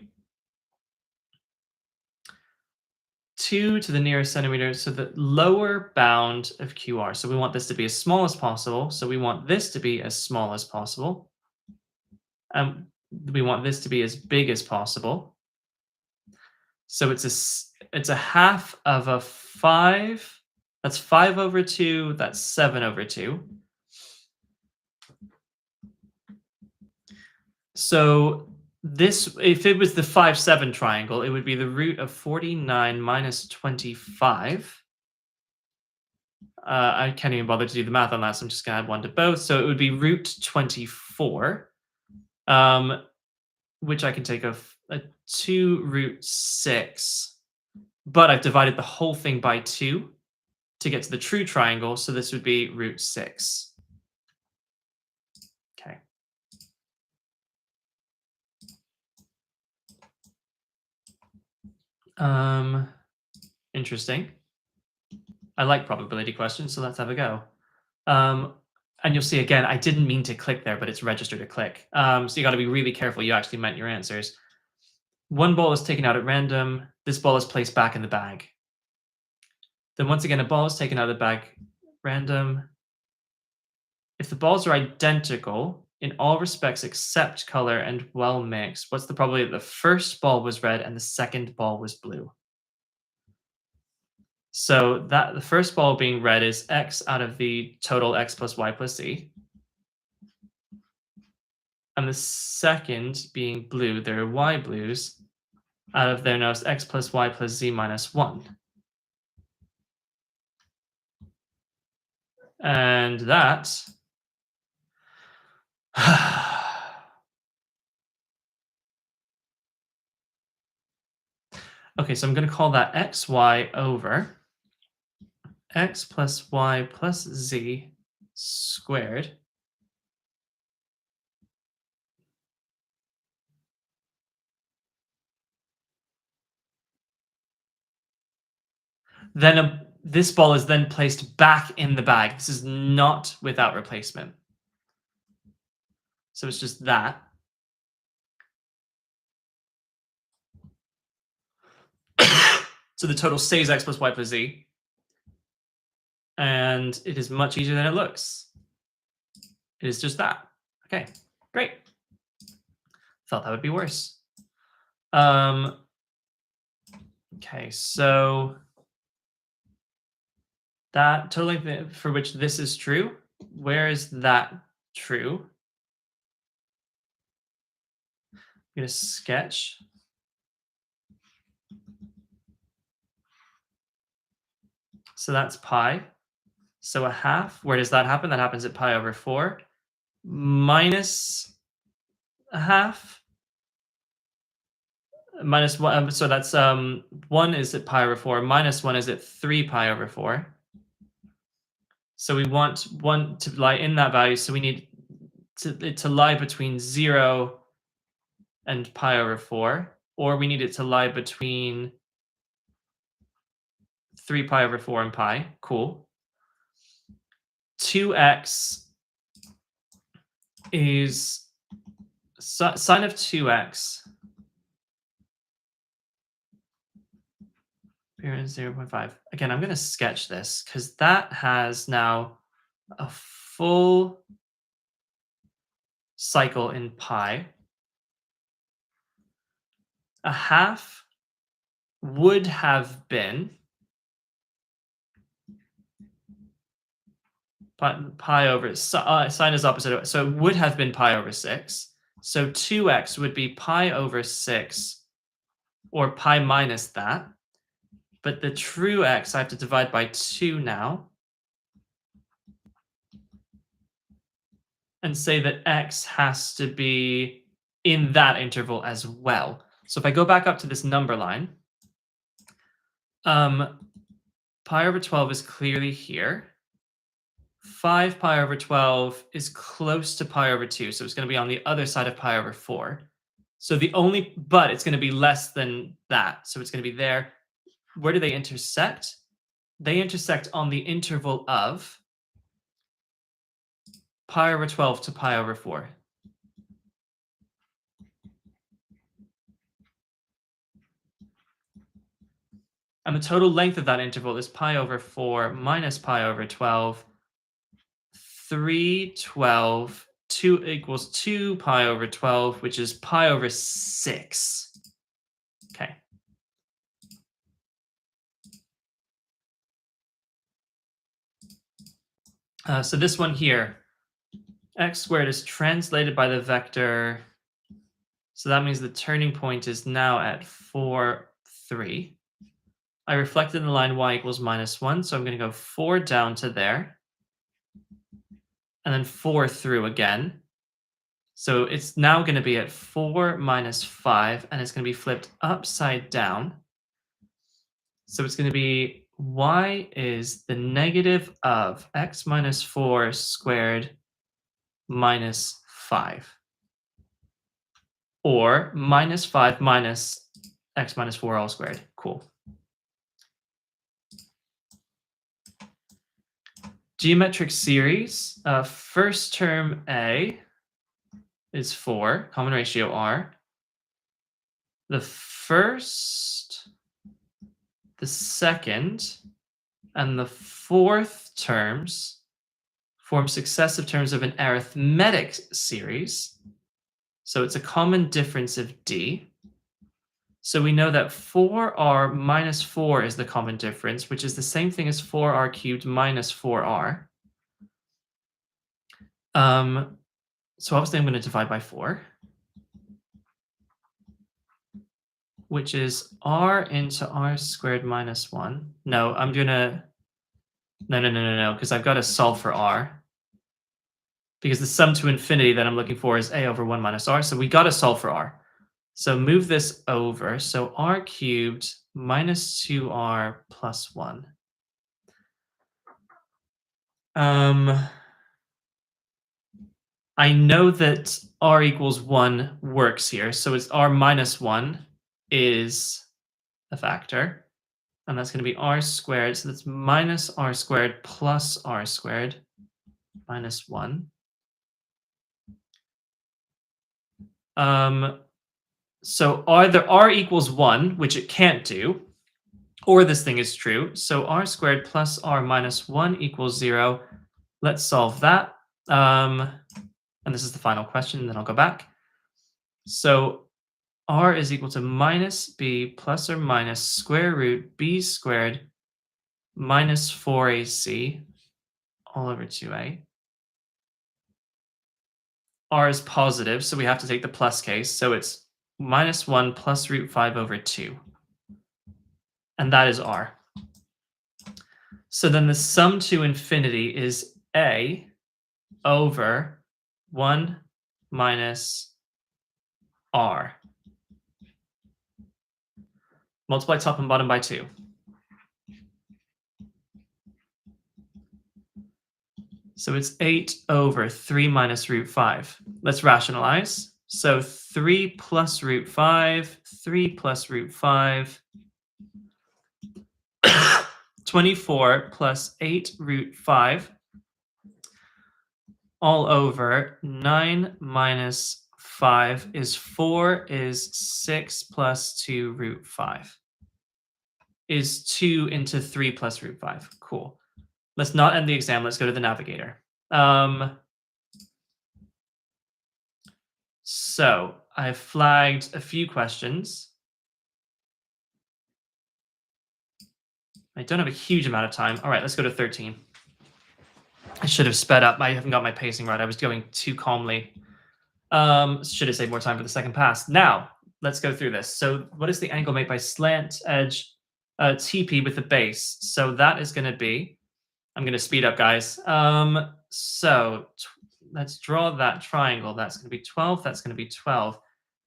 2 to the nearest centimeter, so the lower bound of QR. So we want this to be as small as possible. So we want this to be as small as possible. And we want this to be as big as possible. So it's a half of a 5. That's 5 over 2. That's 7 over 2. So this, if it was the 5, 7 triangle, it would be the root of 49 minus 25. I can't even bother to do the math on that, so I'm just going to add 1 to both. So it would be root 24, which I can take a 2 root 6. But I've divided the whole thing by 2 to get to the true triangle, so this would be root 6. Okay. Interesting. I like probability questions, so let's have a go. And you'll see again, I didn't mean to click there, but it's registered a click. So you got to be really careful you actually meant your answers. One ball is taken out at random. This ball is placed back in the bag. Then once again, a ball is taken out of the bag, random. If the balls are identical in all respects except color and well mixed, what's the probability that the first ball was red and the second ball was blue? So that the first ball being red is x out of the total x plus y plus z. And the second being blue, there are y blues out of their nose x plus y plus z minus 1. And that okay, so I'm going to call that xy over x plus y plus z squared Then this ball is then placed back in the bag. This is not without replacement. So it's just that. So the total stays x plus y plus z. And it is much easier than it looks. It is just that. Okay, great. Thought that would be worse. Okay, so that total length for which this is true, where is that true? I'm going to sketch. So that's pi. So a half, where does that happen? That happens at pi over 4 minus a half. Minus 1, so that's 1 is at pi over 4, minus 1 is at 3 pi over 4. So we want 1 to lie in that value, so we need it to lie between 0 and pi over 4, or we need it to lie between 3 pi over 4 and pi. Cool. 2x is sine of 2x. Appearance 0.5. Again, I'm going to sketch this because that has now a full cycle in pi. A half would have been pi over, sine is opposite, so it would have been pi over 6. So 2x would be pi over 6 or pi minus that. But the true x, I have to divide by 2 now. And say that x has to be in that interval as well. So if I go back up to this number line, pi over 12 is clearly here. 5 pi over 12 is close to pi over 2, so it's going to be on the other side of pi over 4. So but it's going to be less than that, so it's going to be there. Where do they intersect? They intersect on the interval of pi over 12 to pi over 4. And the total length of that interval is pi over 4 minus pi over 12. 312, 2 equals 2 pi over 12, which is pi over 6. Okay. So this one here, x squared is translated by the vector. So that means the turning point is now at 4, 3. I reflected in the line y equals minus 1, so I'm going to go 4 down to there. And then 4 through again. So it's now going to be at 4 minus 5, and it's going to be flipped upside down. So it's going to be y is the negative of x minus 4 squared minus 5. Or minus 5 minus x minus 4 all squared. Cool. Geometric series, first term A is 4, common ratio R. The first, the second, and the fourth terms form successive terms of an arithmetic series. So it's a common difference of D. So we know that 4r minus 4 is the common difference, which is the same thing as 4r cubed minus 4r. So obviously I'm going to divide by 4, which is r into r squared minus 1. No, I'm going to... No, because I've got to solve for r. Because the sum to infinity that I'm looking for is a over 1 minus r, so we got to solve for r. So move this over. So r cubed minus 2r plus 1. I know that r equals 1 works here. So it's r minus 1 is a factor. And that's going to be r squared. So that's minus r squared plus r squared minus 1. So either r equals 1, which it can't do, or this thing is true. So r squared plus r minus 1 equals 0. Let's solve that. And this is the final question, and then I'll go back. So r is equal to minus b plus or minus square root b squared minus 4ac all over 2a. R is positive, so we have to take the plus case. So it's minus 1 plus root 5 over 2. And that is r. So then the sum to infinity is a over 1 minus r. Multiply top and bottom by 2. So it's 8 over 3 minus root 5. Let's rationalize. So 3 plus root 5, 3 plus root 5, 24 plus 8 root 5, all over 9 minus 5 is 4, is 6 plus 2 root 5. Is 2 into 3 plus root 5. Cool. Let's not end the exam. Let's go to the navigator. So I've flagged a few questions. I don't have a huge amount of time. All right, let's go to 13. I should have sped up. I haven't got my pacing right. I was going too calmly. Should have saved more time for the second pass. Now, let's go through this. So what is the angle made by slant edge TP with the base? So that is going to be, I'm going to speed up, guys. Let's draw that triangle. That's going to be 12. That's going to be 12.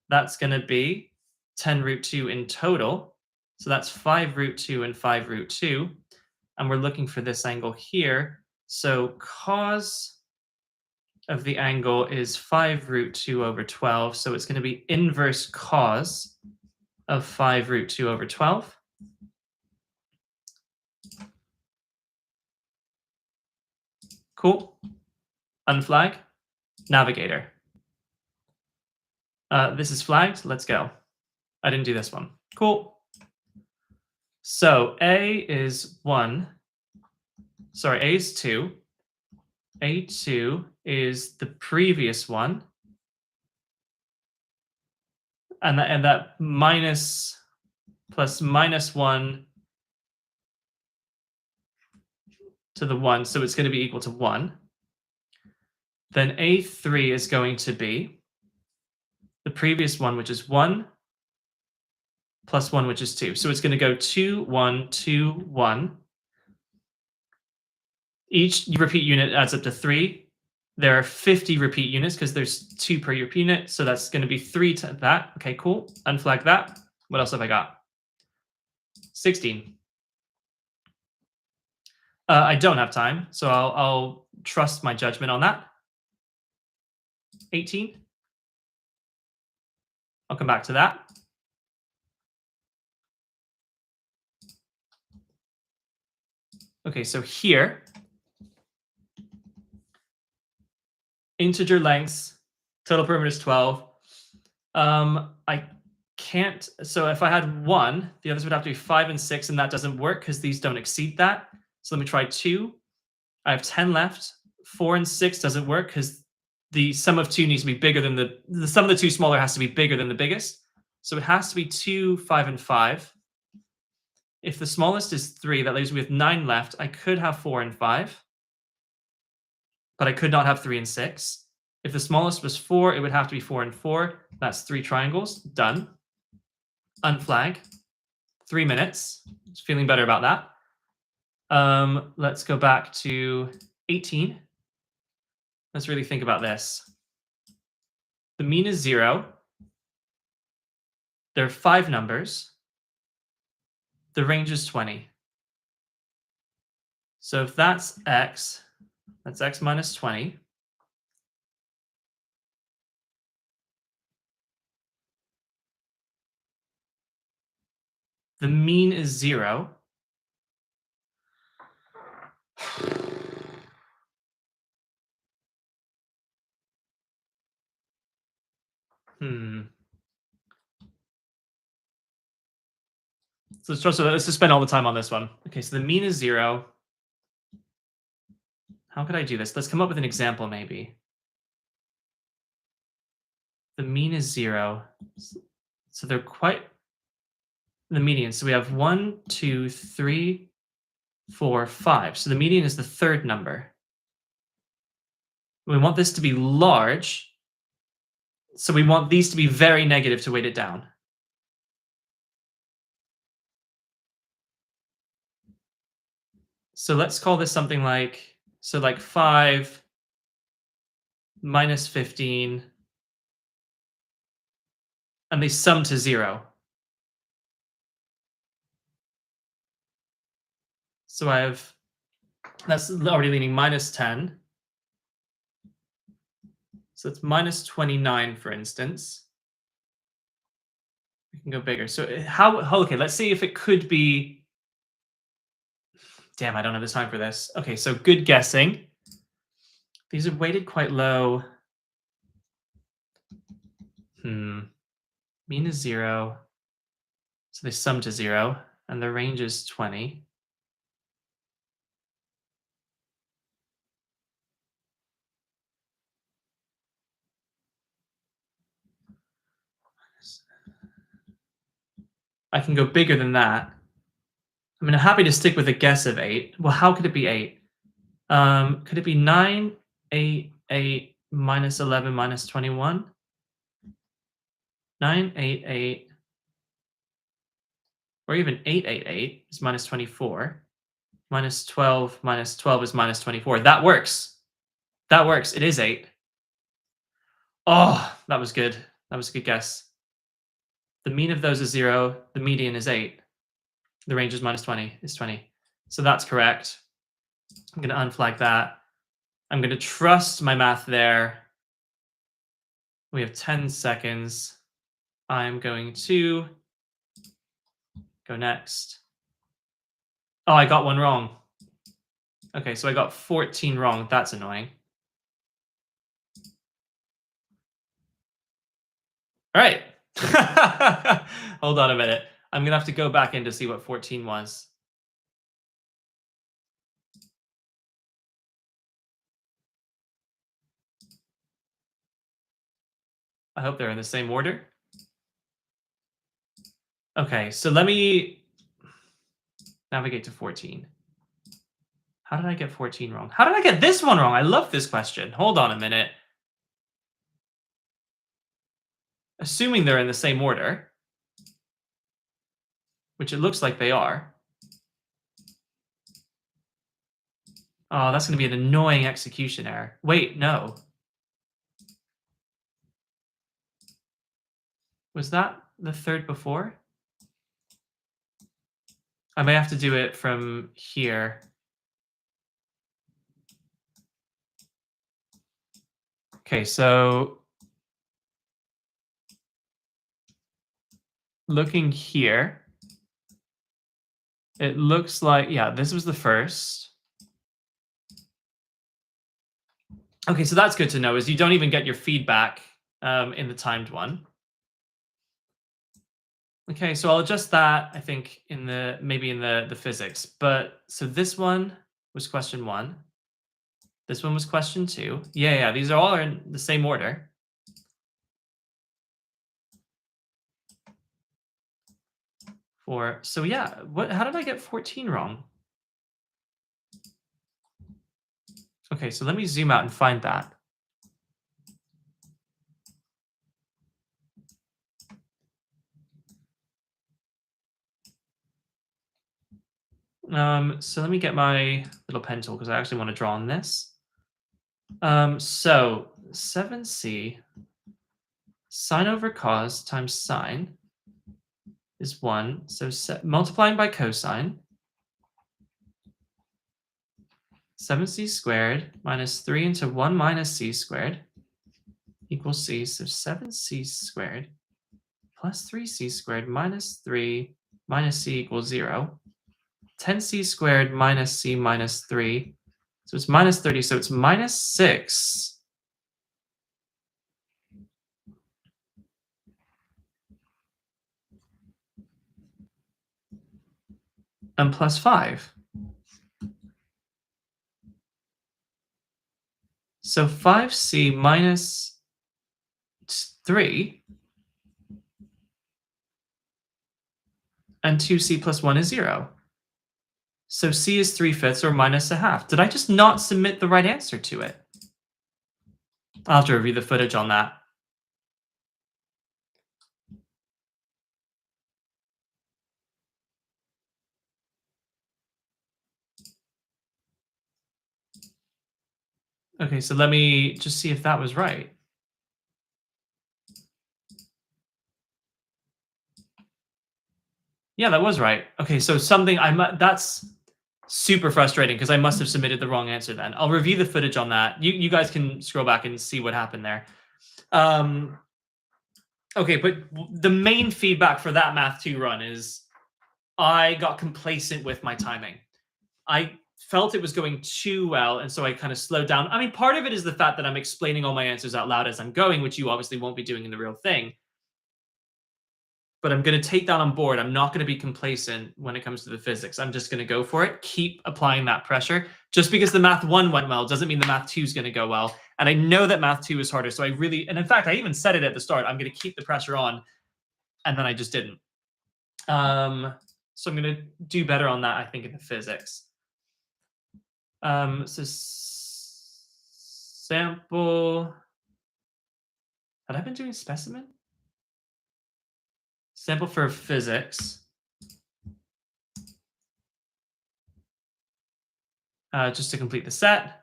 That's going to be 10 root 2 in total. So that's 5 root 2 and 5 root 2. And we're looking for this angle here. So cos of the angle is 5 root 2 over 12. So it's going to be inverse cos of 5 root 2 over 12. Cool. Unflag. Navigator. This is flagged. Let's go. I didn't do this one. Cool. So A is 1. Sorry, A is 2. A2 is the previous one. And that minus plus minus 1 to the 1. So it's going to be equal to 1. Then A3 is going to be the previous one, which is 1 plus 1, which is 2. So it's going to go 2, 1, 2, 1. Each repeat unit adds up to 3. There are 50 repeat units because there's 2 per repeat unit. So that's going to be 3 to that. Okay, cool. Unflag that. What else have I got? 16. I don't have time, so I'll trust my judgment on that. 18. I'll come back to that. Okay, so here, integer lengths, total perimeter is 12. I can't, so if I had 1, the others would have to be 5 and 6, and that doesn't work because these don't exceed that. So let me try 2. I have 10 left. 4 and 6 doesn't work because the sum of 2 needs to be bigger than the sum of the 2 smaller has to be bigger than the biggest. So it has to be 2, 5, and 5. If the smallest is 3, that leaves me with 9 left. I could have 4 and 5, but I could not have 3 and 6. If the smallest was 4, it would have to be 4 and 4. That's 3 triangles. Done. Unflag. 3 minutes. Just feeling better about that. Let's go back to 18. Let's really think about this. The mean is 0. There are 5 numbers. The range is 20. So if that's x minus 20. The mean is 0. So let's just spend all the time on this one. Okay, so the mean is 0. How could I do this? Let's come up with an example, maybe. The mean is 0. So they're quite the median. So we have 1, 2, 3, 4, 5. So the median is the third number. We want this to be large. So we want these to be very negative to weight it down. So let's call this something like, so like 5 minus 15, and they sum to 0. So I have, that's already leaning minus 10. So it's minus 29, for instance. We can go bigger. So okay, let's see if it could be, damn, I don't have the time for this. Okay, so good guessing. These are weighted quite low. Mean is 0. So they sum to 0, and the range is 20. I can go bigger than that. I mean, I'm happy to stick with a guess of 8. Well, how could it be 8? Could it be 9, 8, 8, minus 11, minus 21? 9, 8, 8, or even 8, 8, 8 is minus 24. Minus 12 is minus 24. That works. That works. It is 8. Oh, that was good. That was a good guess. The mean of those is 0. The median is 8. The range is minus 20. Is 20. So that's correct. I'm going to unflag that. I'm going to trust my math there. We have 10 seconds. I'm going to go next. Oh, I got one wrong. Okay, so I got 14 wrong. That's annoying. All right. Hold on a minute. I'm going to have to go back in to see what 14 was. I hope they're in the same order. Okay, so let me navigate to 14. How did I get 14 wrong? How did I get this one wrong? I love this question. Hold on a minute. Assuming they're in the same order, which it looks like they are. Oh, that's going to be an annoying execution error. Wait, no. Was that the third before? I may have to do it from here. Okay, so looking here, it looks like, yeah, this was the first. Okay, so that's good to know, is you don't even get your feedback in the timed one. Okay, so I'll adjust that, I think, maybe in the physics. But so this one was question 1. This one was question 2. Yeah, these are all in the same order. So yeah, how did I get 14 wrong? Okay, so let me zoom out and find that. So let me get my little pen tool because I actually want to draw on this. So 7c sine over cos times sine is 1. So multiplying by cosine, 7c squared minus 3 into 1 minus c squared equals c. So 7c squared plus 3c squared minus 3 minus c equals 0. 10c squared minus c minus 3. So it's minus 30. So it's minus 6. and plus 5. So 5c minus 3 and 2c plus 1 is 0. So c is 3/5 or minus a half. Did I just not submit the right answer to it? I'll have to review the footage on that. Okay, so let me just see if that was right. Yeah, that was right. Okay, so something that's super frustrating because I must have submitted the wrong answer then. I'll review the footage on that. You guys can scroll back and see what happened there. Okay, but the main feedback for that Math 2 run is I got complacent with my timing. I felt it was going too well, and so I kind of slowed down. I mean, part of it is the fact that I'm explaining all my answers out loud as I'm going, which you obviously won't be doing in the real thing. But I'm going to take that on board. I'm not going to be complacent when it comes to the physics. I'm just going to go for it. Keep applying that pressure. Just because the Math 1 went well doesn't mean the Math 2 is going to go well. And I know that Math 2 is harder. So I really, and in fact, I even said it at the start, I'm going to keep the pressure on. And then I just didn't. So I'm going to do better on that, I think, in the physics. So sample. Had I been doing specimen? Sample for physics. Just to complete the set.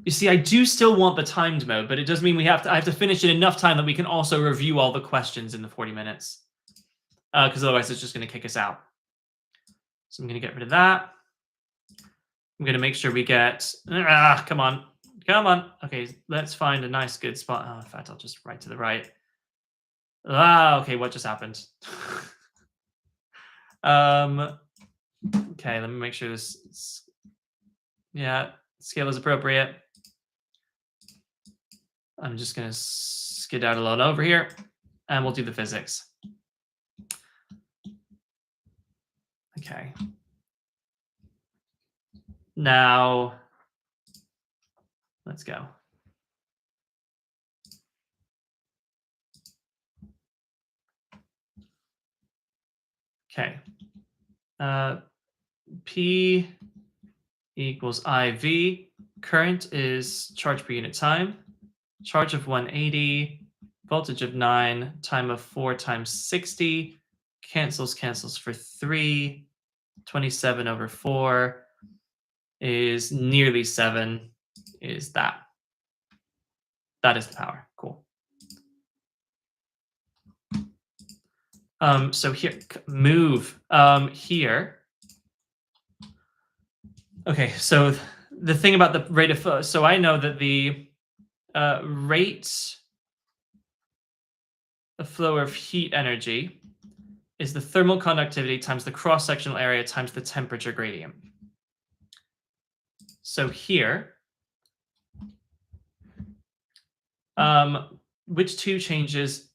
You see, I do still want the timed mode, but it does mean I have to finish in enough time that we can also review all the questions in the 40 minutes. Because otherwise it's just going to kick us out. So I'm going to get rid of that. I'm going to make sure we get... come on. Come on. Okay, let's find a nice, good spot. Oh, in fact, I'll just write to the right. Okay, what just happened? Okay, let me make sure this... Yeah, scale is appropriate. I'm just going to skedaddle on over here, and we'll do the physics. Okay. Now, let's go. Okay. P equals IV. Current is charge per unit time. Charge of 180. Voltage of 9. Time of 4 times 60. Cancels for 3. 27 over 4 is nearly 7. Is that. That is the power. Cool. So here, move here. Okay, so the thing about the rate of flow, so I know that the rate of flow of heat energy is the thermal conductivity times the cross-sectional area times the temperature gradient. So here, which two changes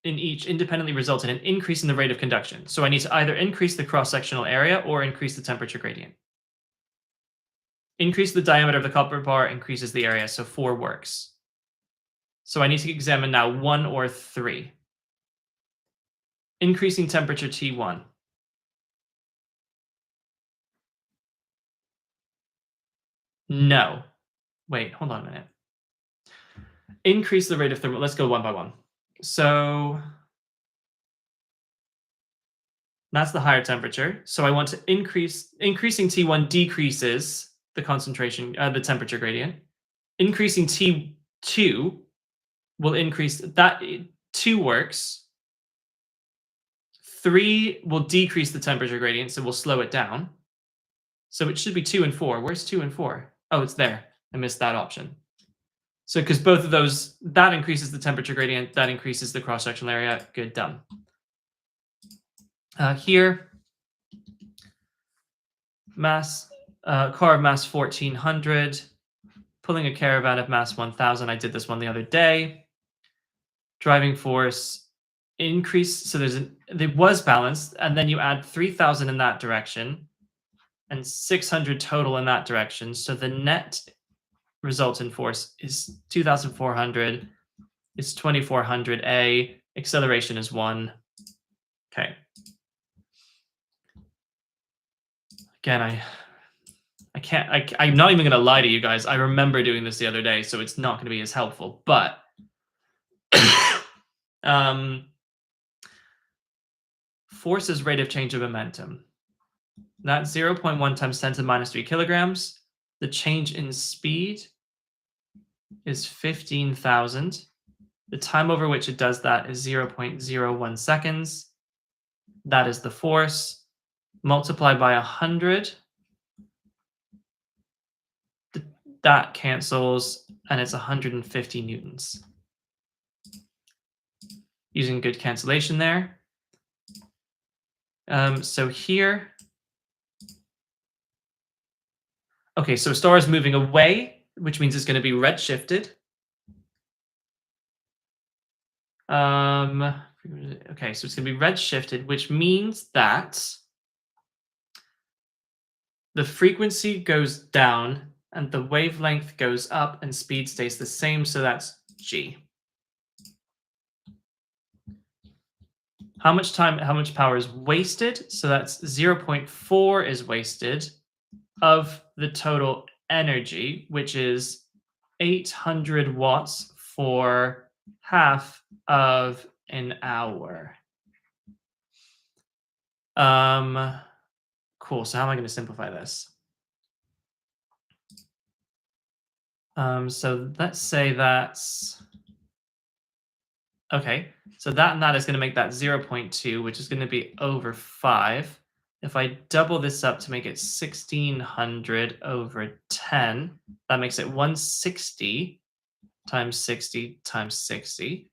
in each independently result in an increase in the rate of conduction? So I need to either increase the cross-sectional area or increase the temperature gradient. Increase the diameter of the copper bar increases the area, so 4 works. So I need to examine now 1 or 3. Increasing temperature T1. No. Wait, hold on a minute. Increase the rate of thermal. Let's go one by one. So that's the higher temperature. So I want to increasing T1 decreases the concentration, the temperature gradient. Increasing T2 will increase that. 2 works. 3 will decrease the temperature gradient, so we'll slow it down. So it should be 2 and 4. Where's 2 and 4? Oh, it's there. I missed that option. So because both of those, that increases the temperature gradient, that increases the cross-sectional area. Good, done. Here, mass, car of mass 1400, pulling a caravan of mass 1000. I did this one the other day. Driving force increase. So there was balanced, and then you add 3,000 in that direction and 600 total in that direction. So the net resultant force is 2,400. It's 2,400 A. Acceleration is 1. Okay. Again, I'm not even going to lie to you guys. I remember doing this the other day, so it's not going to be as helpful. But force's rate of change of momentum. That's 0.1 times 10 to the minus 3 kilograms. The change in speed is 15,000. The time over which it does that is 0.01 seconds. That is the force. Multiplied by 100. That cancels, and it's 150 newtons. Using good cancellation there. So here, okay, so a star is moving away, which means it's going to be redshifted. Okay, so it's going to be redshifted, which means that the frequency goes down and the wavelength goes up and speed stays the same, so that's g. How much power is wasted? So that's 0.4 is wasted of the total energy, which is 800 watts for half of an hour. Cool. So how am I going to simplify this? So let's say that's okay. So that and that is going to make that 0.2, which is going to be over 5. If I double this up to make it 1600 over 10, that makes it 160 times 60 times 60.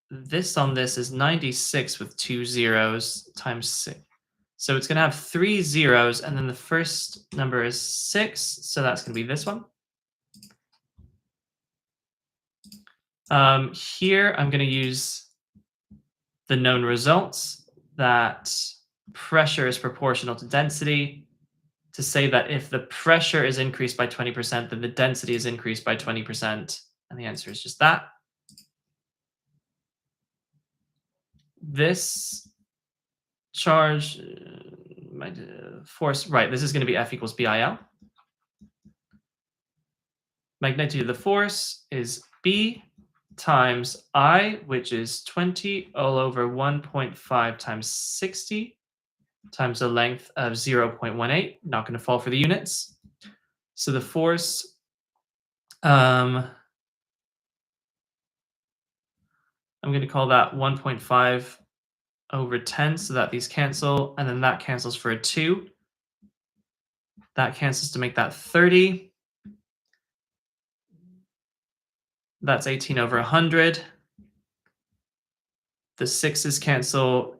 This on this is 96 with 2 zeros times 6. So it's going to have 3 zeros, and then the first number is 6, so that's going to be this one. Here, I'm going to use the known results that pressure is proportional to density to say that if the pressure is increased by 20%, then the density is increased by 20%. And the answer is just that. This charge, force, right, this is going to be F equals BIL. Magnitude of the force is B times I, which is 20 all over 1.5 times 60 times the length of 0.18. Not going to fall for the units. So the force, I'm going to call that 1.5 over 10 so that these cancel, and then that cancels for a 2. That cancels to make that 30. That's 18 over 100. The 6's cancel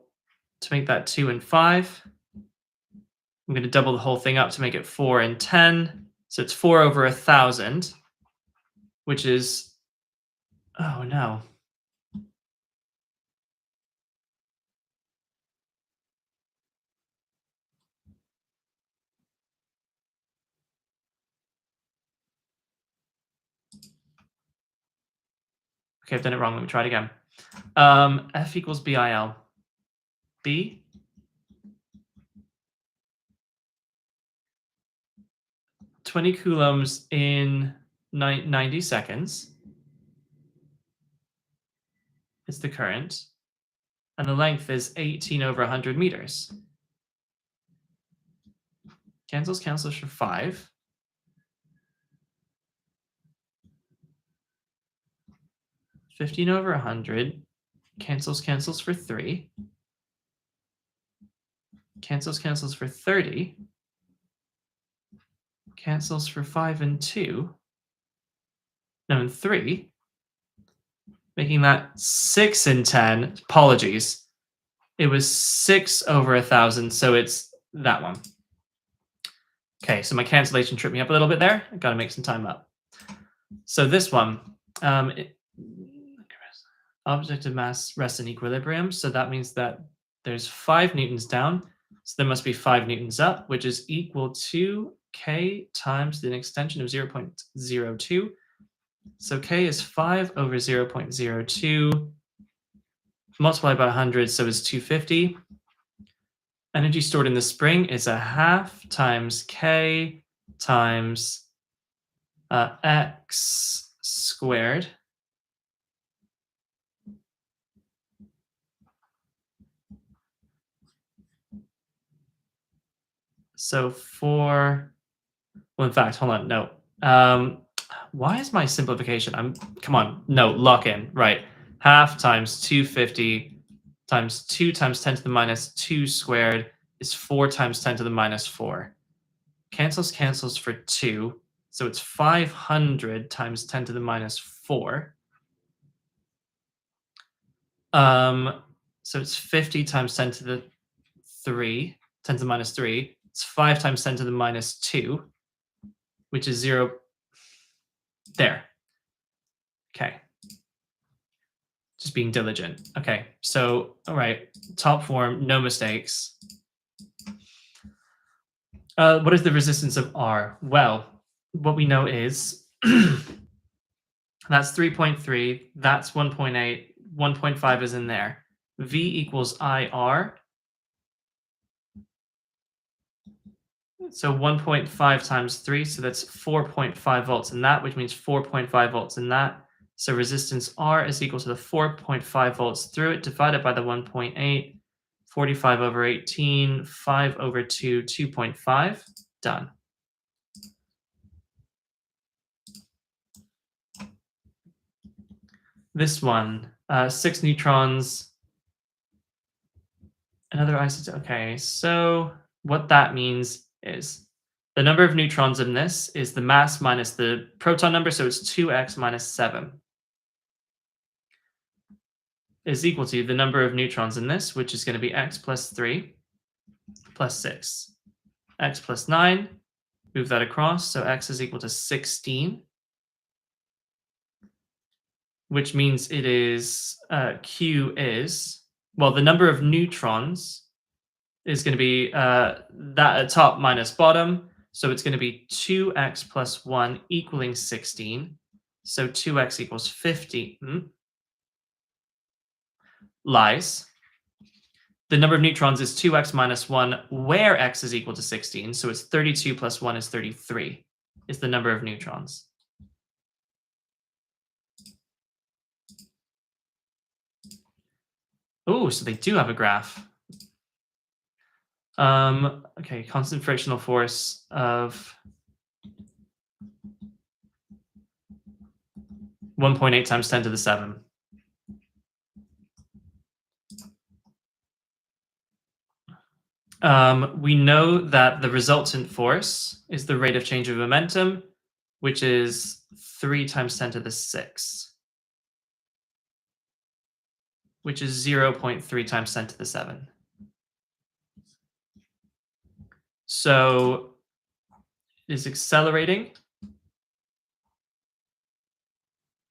to make that 2 and 5. I'm going to double the whole thing up to make it 4 and 10. So it's 4 over 1,000, which is, oh no. Okay, I've done it wrong. Let me try it again. F equals BIL. B 20 coulombs in 90 seconds is the current, and the length is 18 over 100 meters. Cancels for 5. $15 over 100 cancels for 3. Cancels for 30. Cancels for 5 and 2. No, and 3. Making that 6 and 10. Apologies. It was 6 over 1,000, so it's that one. Okay, so my cancellation tripped me up a little bit there. I've got to make some time up. So this one, Object of mass rests in equilibrium. So that means that there's 5 newtons down. So there must be 5 newtons up, which is equal to K times the extension of 0.02. So K is 5 over 0.02 multiplied by 100, so it's 250. Energy stored in the spring is a half times K times X squared. So well, in fact, hold on, no. Why is my simplification? Come on, no, lock in, right. Half times 250 times 2 times 10 to the minus 2 squared is 4 times 10 to the minus 4. Cancels for 2. So it's 500 times 10 to the minus 4. So it's 50 times 10 to the 3, 10 to the minus 3. It's 5 times 10 to the minus 2, which is 0. There. Okay. Just being diligent. Okay. So, all right. Top form, no mistakes. What is the resistance of R? Well, what we know is that's 3.3. That's 1.8. 1.5 is in there. V equals IR. So 1.5 times 3, so that's 4.5 volts in that, which means 4.5 volts in that. So resistance R is equal to the 4.5 volts through it divided by the 1.8, 45 over 18, 5 over 2, 2.5. Done. This one, 6 neutrons, another isotope. Okay, so what that means is the number of neutrons in this is the mass minus the proton number, so it's 2x minus 7 is equal to the number of neutrons in this, which is going to be x plus 3 plus 6. X plus 9, move that across, so x is equal to 16, which means it is, Q is, well, the number of neutrons is going to be that at top minus bottom. So it's going to be 2x plus 1 equaling 16. So 2x equals 50. Lies. The number of neutrons is 2x minus 1, where x is equal to 16. So it's 32 plus 1 is 33, is the number of neutrons. Oh, so they do have a graph. Okay, constant frictional force of 1.8 times 10 to the 7. We know that the resultant force is the rate of change of momentum, which is 3 times 10 to the 6, which is 0.3 times 10 to the 7. So it is accelerating.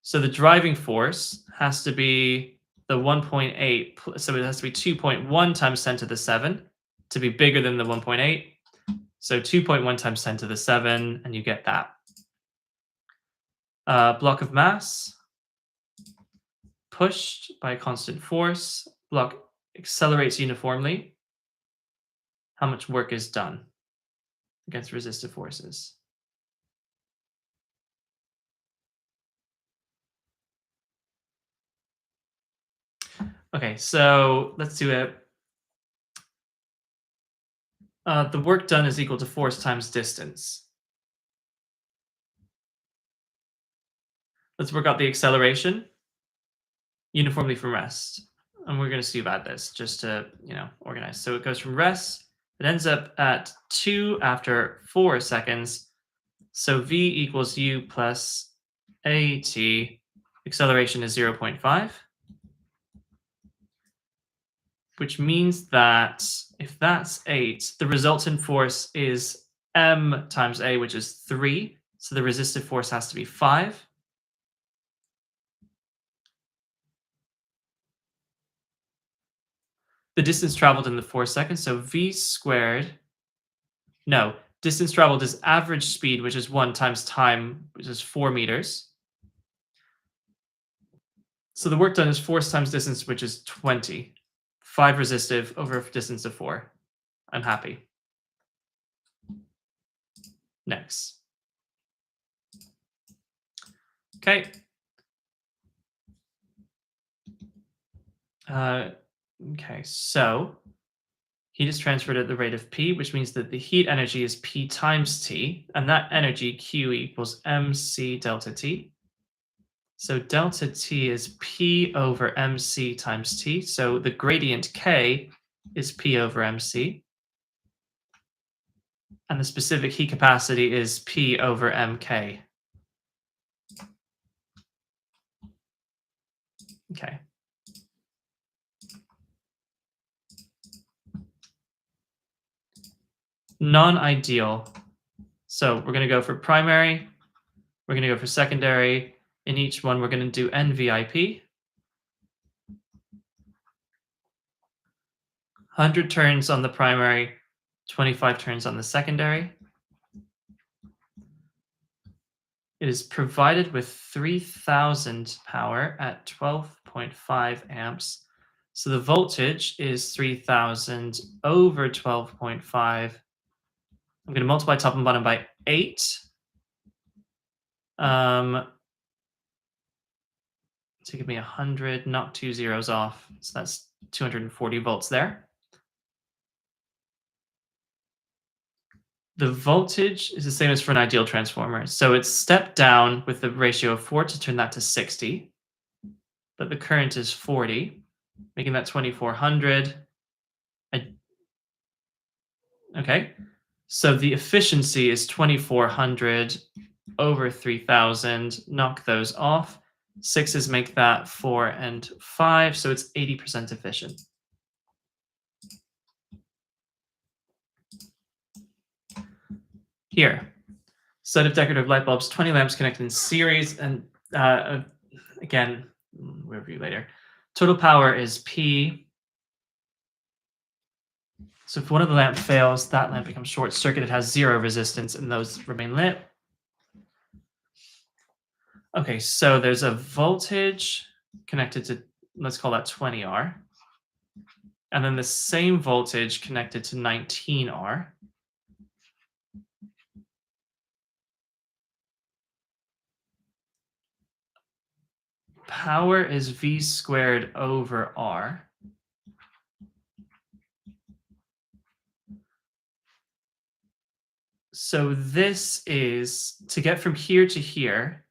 So the driving force has to be the 1.8, so it has to be 2.1 times 10 to the 7 to be bigger than the 1.8. So 2.1 times 10 to the 7, and you get that. Block of mass pushed by a constant force. Block accelerates uniformly. How much work is done against resistive forces? Okay, so let's do it. The work done is equal to force times distance. Let's work out the acceleration uniformly from rest. And we're going to see about this just to, organize. So it goes from rest. It ends up at 2 after 4 seconds. So V equals U plus AT. Acceleration is 0.5. Which means that if that's 8, the resultant force is M times A, which is 3. So the resistive force has to be 5. the distance traveled in the 4 seconds, so v squared. No, distance traveled is average speed, which is 1 times time, which is 4 meters. So the work done is force times distance, which is 20. 5 resistive over a distance of 4. I'm happy. Next. Okay. Okay, so heat is transferred at the rate of P, which means that the heat energy is P times T, and that energy, Q, equals mc delta T. So delta T is P over mc times T. So the gradient K is P over mc. And the specific heat capacity is P over mk. Okay. Non-ideal. So we're going to go for primary. We're going to go for secondary. In each one, we're going to do NVIP. 100 turns on the primary, 25 turns on the secondary. It is provided with 3000 power at 12.5 amps. So the voltage is 3000 over 12.5. I'm going to multiply top and bottom by 8. To give me 100, knock 2 zeros off. So that's 240 volts there. The voltage is the same as for an ideal transformer. So it's stepped down with the ratio of 4 to turn that to 60. But the current is 40, making that 2400. Okay. So the efficiency is 2400 over 3000. Knock those off. 6's make that 4 and 5. So it's 80% efficient. Here, set of decorative light bulbs, 20 lamps connected in series, and again, we'll review later. Total power is P. So if one of the lamp fails, that lamp becomes short circuit. It has 0 resistance, and those remain lit. Okay, so there's a voltage connected to, let's call that 20R. And then the same voltage connected to 19R. Power is V squared over R. So this is, to get from here to here,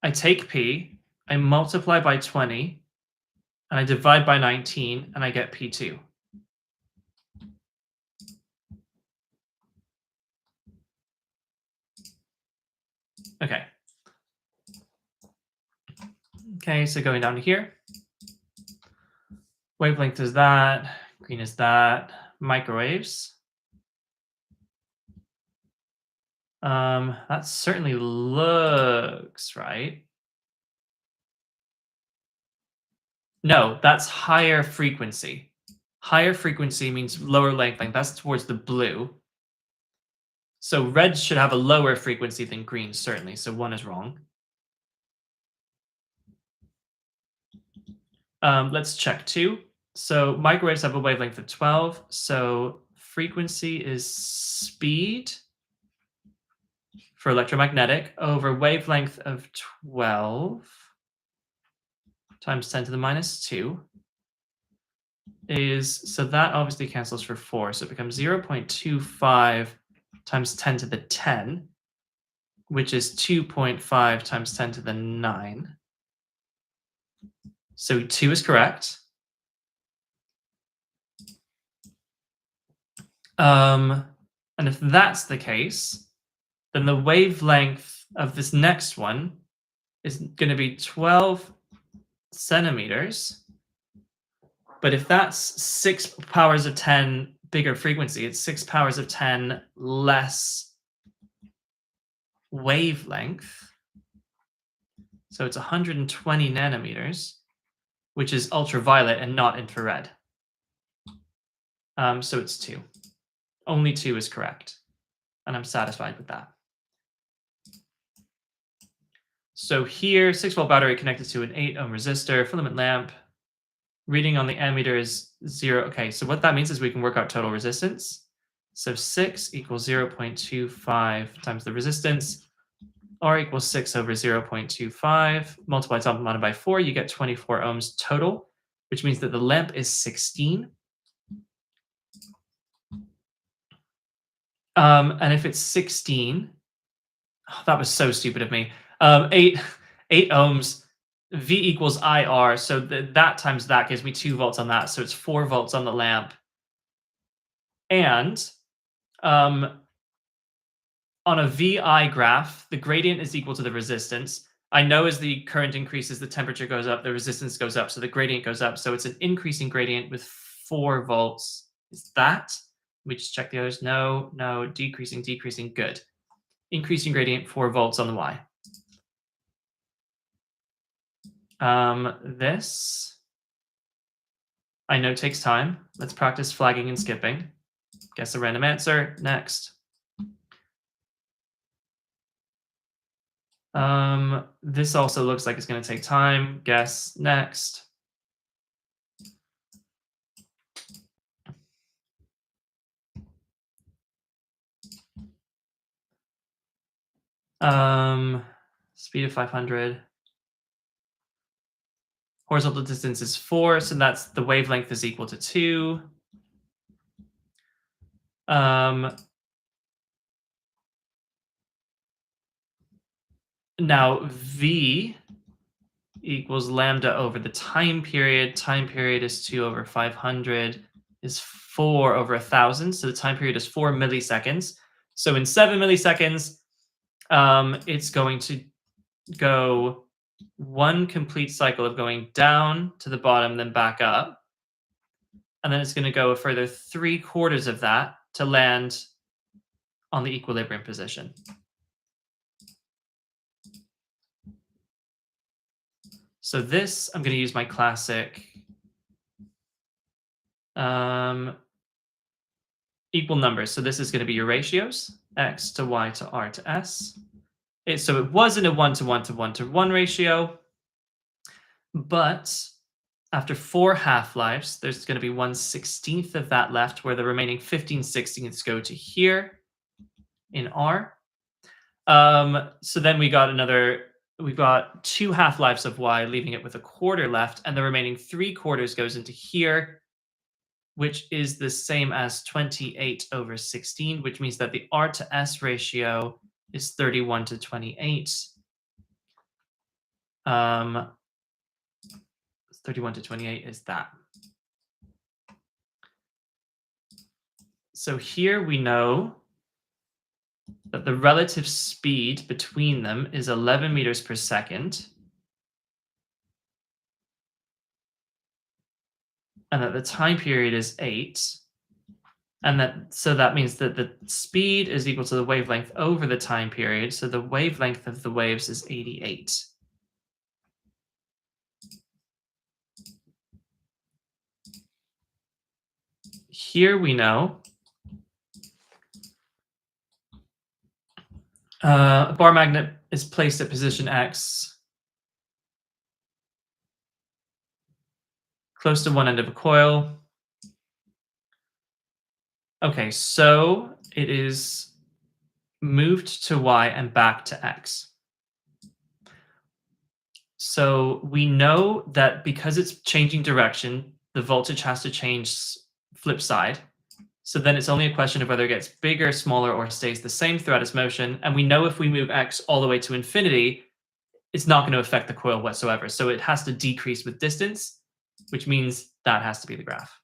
I take P, I multiply by 20, and I divide by 19, and I get P2. Okay. Okay, so going down to here. Wavelength is that, green is that, microwaves. That certainly looks right. No, that's higher frequency. Higher frequency means lower wavelength. That's towards the blue. So red should have a lower frequency than green, certainly. So 1 is wrong. Let's check 2. So microwaves have a wavelength of 12. So frequency is speed for electromagnetic over wavelength of 12 times 10 to the minus 2 is, so that obviously cancels for 4. So it becomes 0.25 times 10 to the 10, which is 2.5 times 10 to the 9. So 2 is correct. And if that's the case, then the wavelength of this next one is going to be 12 centimeters. But if that's 6 powers of 10 bigger frequency, it's 6 powers of 10 less wavelength. So it's 120 nanometers, which is ultraviolet and not infrared. So it's 2. Only 2 is correct. And I'm satisfied with that. So here, 6-volt battery connected to an 8 ohm resistor, filament lamp. Reading on the ammeter is 0. Okay, so what that means is we can work out total resistance. So 6 equals 0.25 times the resistance. R equals 6 over 0.25. Multiplied divided by 4, you get 24 ohms total, which means that the lamp is 16. And if it's 16, oh, that was so stupid of me. 8 ohms, V equals IR. So that times that gives me 2 volts on that. So it's 4 volts on the lamp. And on a VI graph, the gradient is equal to the resistance. I know as the current increases, the temperature goes up, the resistance goes up, so the gradient goes up. So it's an increasing gradient with 4 volts. Is that? Let me just check the others. No, decreasing, good. Increasing gradient, 4 volts on the Y. This, I know takes time. Let's practice flagging and skipping. Guess a random answer. Next. This also looks like it's going to take time. Guess next. Speed of 500. Horizontal distance is 4, so that's the wavelength is equal to 2. Now V equals lambda over the time period. Time period is 2 over 500 is 4 over 1,000. So the time period is 4 milliseconds. So in 7 milliseconds, it's going to go 1 complete cycle of going down to the bottom, then back up. And then it's going to go a further 3/4 of that to land on the equilibrium position. So this, I'm going to use my classic equal numbers. So this is going to be your ratios, x to y to r to s. So it wasn't a 1-to-1 to 1-to-1 ratio, but after 4 half-lives, there's going to be 1/16 of that left, where the remaining 15/16 go to here in R. So then we've got 2 half-lives of y, leaving it with 1/4 left, and the remaining 3/4 goes into here, which is the same as 28 over 16, which means that the R to S ratio is 31 to 28. 31 to 28 is that. So here we know that the relative speed between them is 11 meters per second. And that the time period is 8. And that means that the speed is equal to the wavelength over the time period. So the wavelength of the waves is 88. Here we know a bar magnet is placed at position X, close to one end of a coil. Okay, so it is moved to Y and back to X. So we know that because it's changing direction, the voltage has to change flip side. So then it's only a question of whether it gets bigger, smaller, or stays the same throughout its motion. And we know if we move X all the way to infinity, it's not going to affect the coil whatsoever. So it has to decrease with distance, which means that has to be the graph.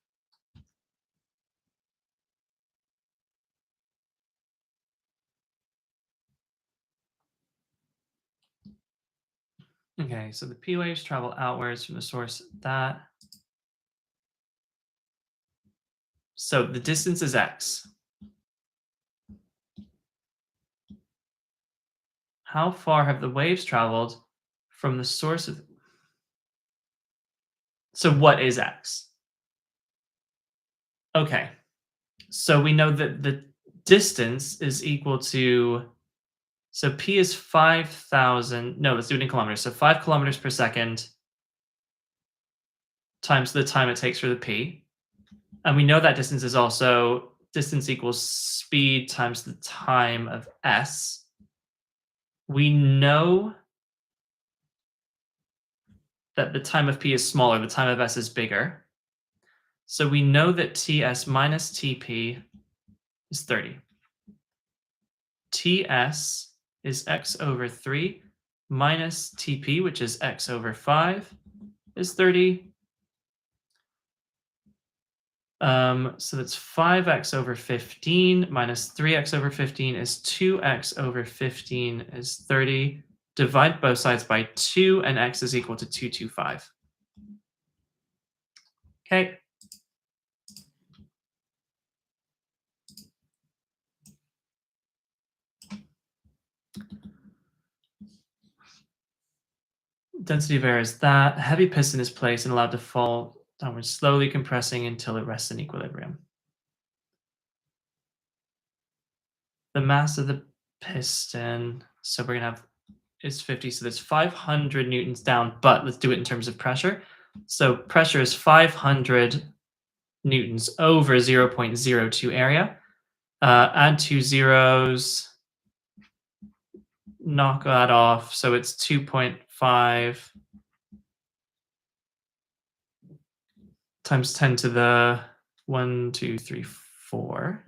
Okay, so the P waves travel outwards from the source. So the distance is X. How far have the waves traveled from the source of. So what is x? Okay. So we know that the distance is equal to, so p is 5,000. No, let's do it in kilometers. So 5 kilometers per second times the time it takes for the p. And we know that distance is also distance equals speed times the time of s. We know that the time of p is smaller, the time of s is bigger. So we know that ts minus tp is 30. Ts is x over 3 minus tp, which is x over 5, is 30. So that's 5x over 15 minus 3x over 15 is 2x over 15 is 30. Divide both sides by 2, and x is equal to 225. Okay. Density of air is that. Heavy piston is placed and allowed to fall downwards, slowly compressing until it rests in equilibrium. The mass of the piston, so we're going to have, is 50, so there's 500 newtons down, but let's do it in terms of pressure. So pressure is 500 newtons over 0.02 area. Add 2 zeros, knock that off, so it's 2.5 times 10 to the 1, 2, 3, 4.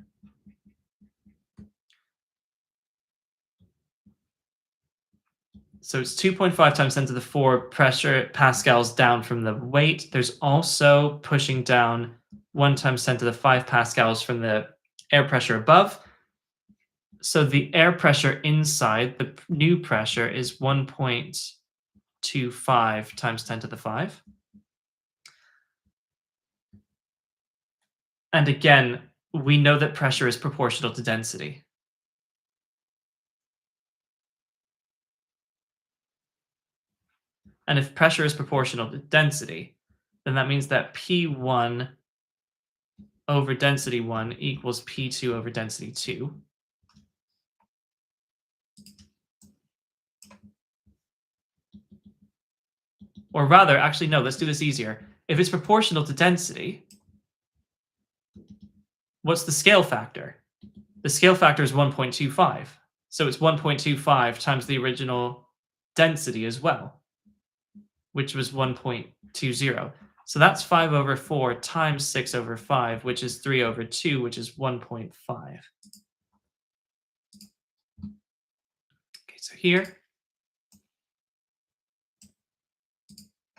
So it's 2.5 times 10 to the 4 pressure pascals down from the weight. There's also pushing down 1 times 10 to the 5 pascals from the air pressure above. So the air pressure inside, the new pressure, is 1.25 times 10 to the 5. And again, we know that pressure is proportional to density. And if pressure is proportional to density, then that means that P1 over density 1 equals P2 over density 2. Or rather, actually, no, let's do this easier. If it's proportional to density, what's the scale factor? The scale factor is 1.25. So it's 1.25 times the original density as well, which was 1.20. So that's 5 over 4 times 6 over 5, which is 3 over 2, which is 1.5. Okay, so here.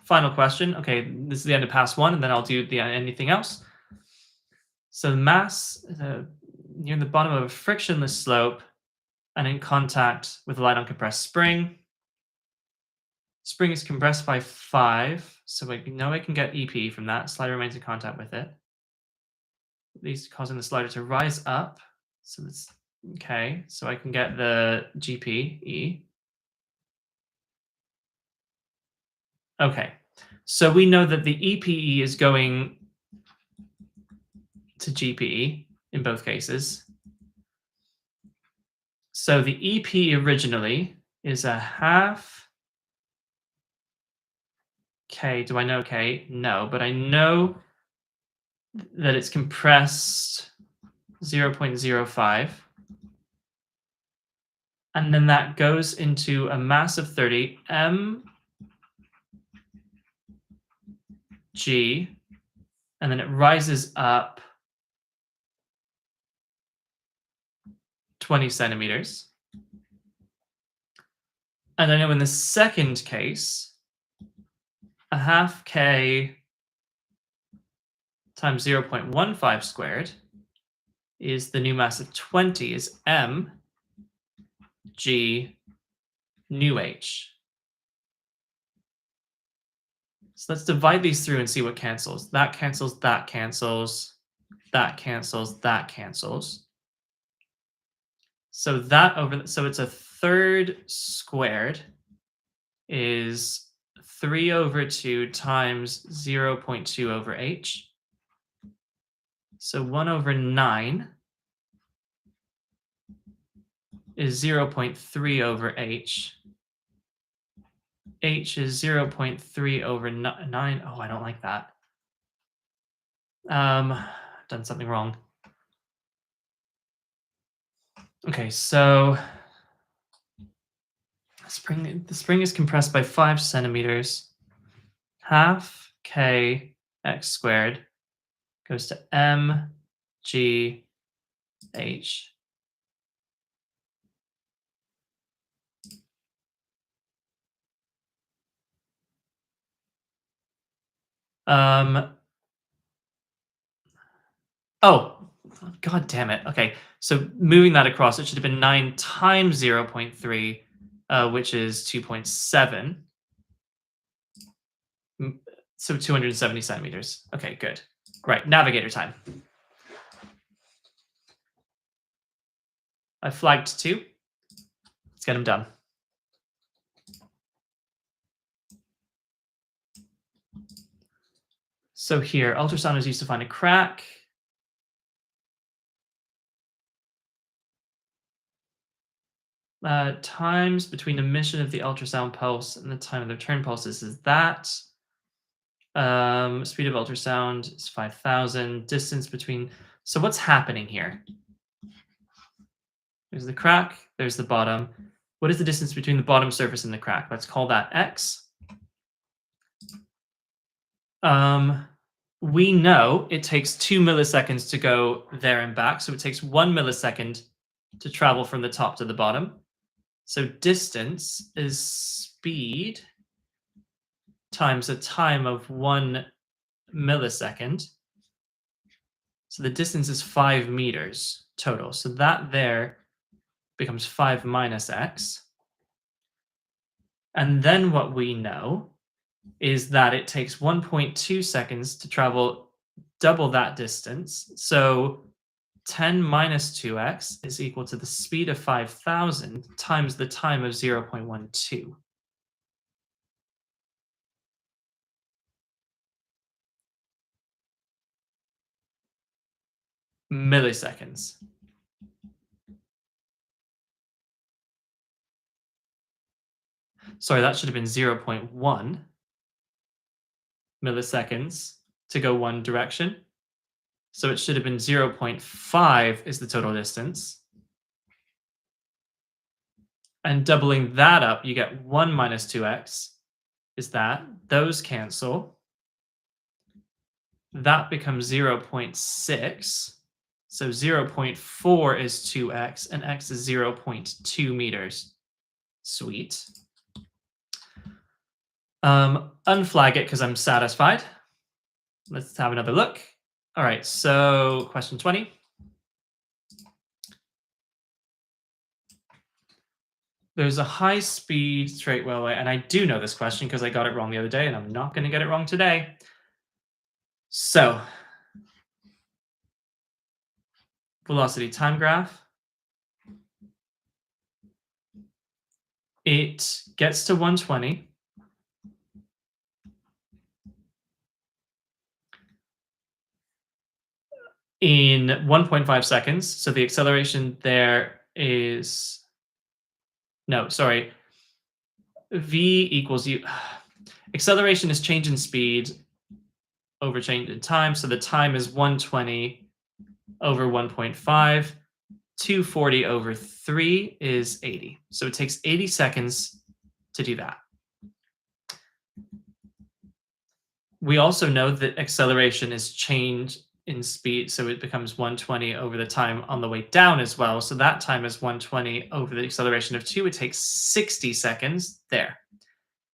Final question. Okay, this is the end of pass 1, and then I'll do anything else. So the mass near the bottom of a frictionless slope and in contact with a light uncompressed spring. Spring is compressed by 5, so we know I can get EP from that. Slider remains in contact with it. These causing the slider to rise up. So that's okay. So I can get the GPE. Okay. So we know that the EPE is going to GPE in both cases. So the EP originally is a half K. Do I know K? No, but I know that it's compressed 0.05. And then that goes into a mass of 30, mg, and then it rises up 20 centimeters. And I know in the second case, a half K times 0.15 squared is the new mass of 20 is m g nu h. So let's divide these through and see what cancels. That cancels, that cancels, that cancels, that cancels. So that so it's a third squared is 3 over 2 times 0.2 over h. So 1 over 9 is 0.3 over h. H is 0.3 over 9. Oh, I don't like that. Done something wrong. Okay, so the spring is compressed by 5 centimeters. Half k x squared goes to m g h. Oh, god damn it. Okay, so moving that across, it should have been 9 times 0.3, which is 2.7. So 270 centimeters. Okay, good. Right, navigator time. I flagged 2. Let's get them done. So here, ultrasound is used to find a crack. Times between emission of the ultrasound pulse and the time of the return pulse is that. Speed of ultrasound is 5,000. Distance between. So what's happening here? There's the crack. There's the bottom. What is the distance between the bottom surface and the crack? Let's call that x. We know it takes 2 milliseconds to go there and back. So it takes 1 millisecond to travel from the top to the bottom. So distance is speed times a time of 1 millisecond. So the distance is 5 meters total. So that there becomes 5 minus x. And then what we know is that it takes 1.2 seconds to travel double that distance. So 10 minus 2x is equal to the speed of 5,000 times the time of 0.12. Milliseconds. Sorry, that should have been 0.1 milliseconds to go one direction. So it should have been 0.5 is the total distance. And doubling that up, you get 1 minus 2x is that. Those cancel. That becomes 0.6. So 0.4 is 2x, and x is 0.2 meters. Sweet. Unflag it because I'm satisfied. Let's have another look. All right, so question 20. There's a high-speed straight railway, and I do know this question because I got it wrong the other day, and I'm not going to get it wrong today. So, velocity time graph. It gets to 120. In 1.5 seconds. So the acceleration there is, no, sorry. V equals U. Acceleration is change in speed over change in time. So the time is 120 over 1.5. 240 over 3 is 80. So it takes 80 seconds to do that. We also know that acceleration is change in speed, so it becomes 120 over the time on the way down as well. So that time is 120 over the acceleration of 2. It takes 60 seconds there.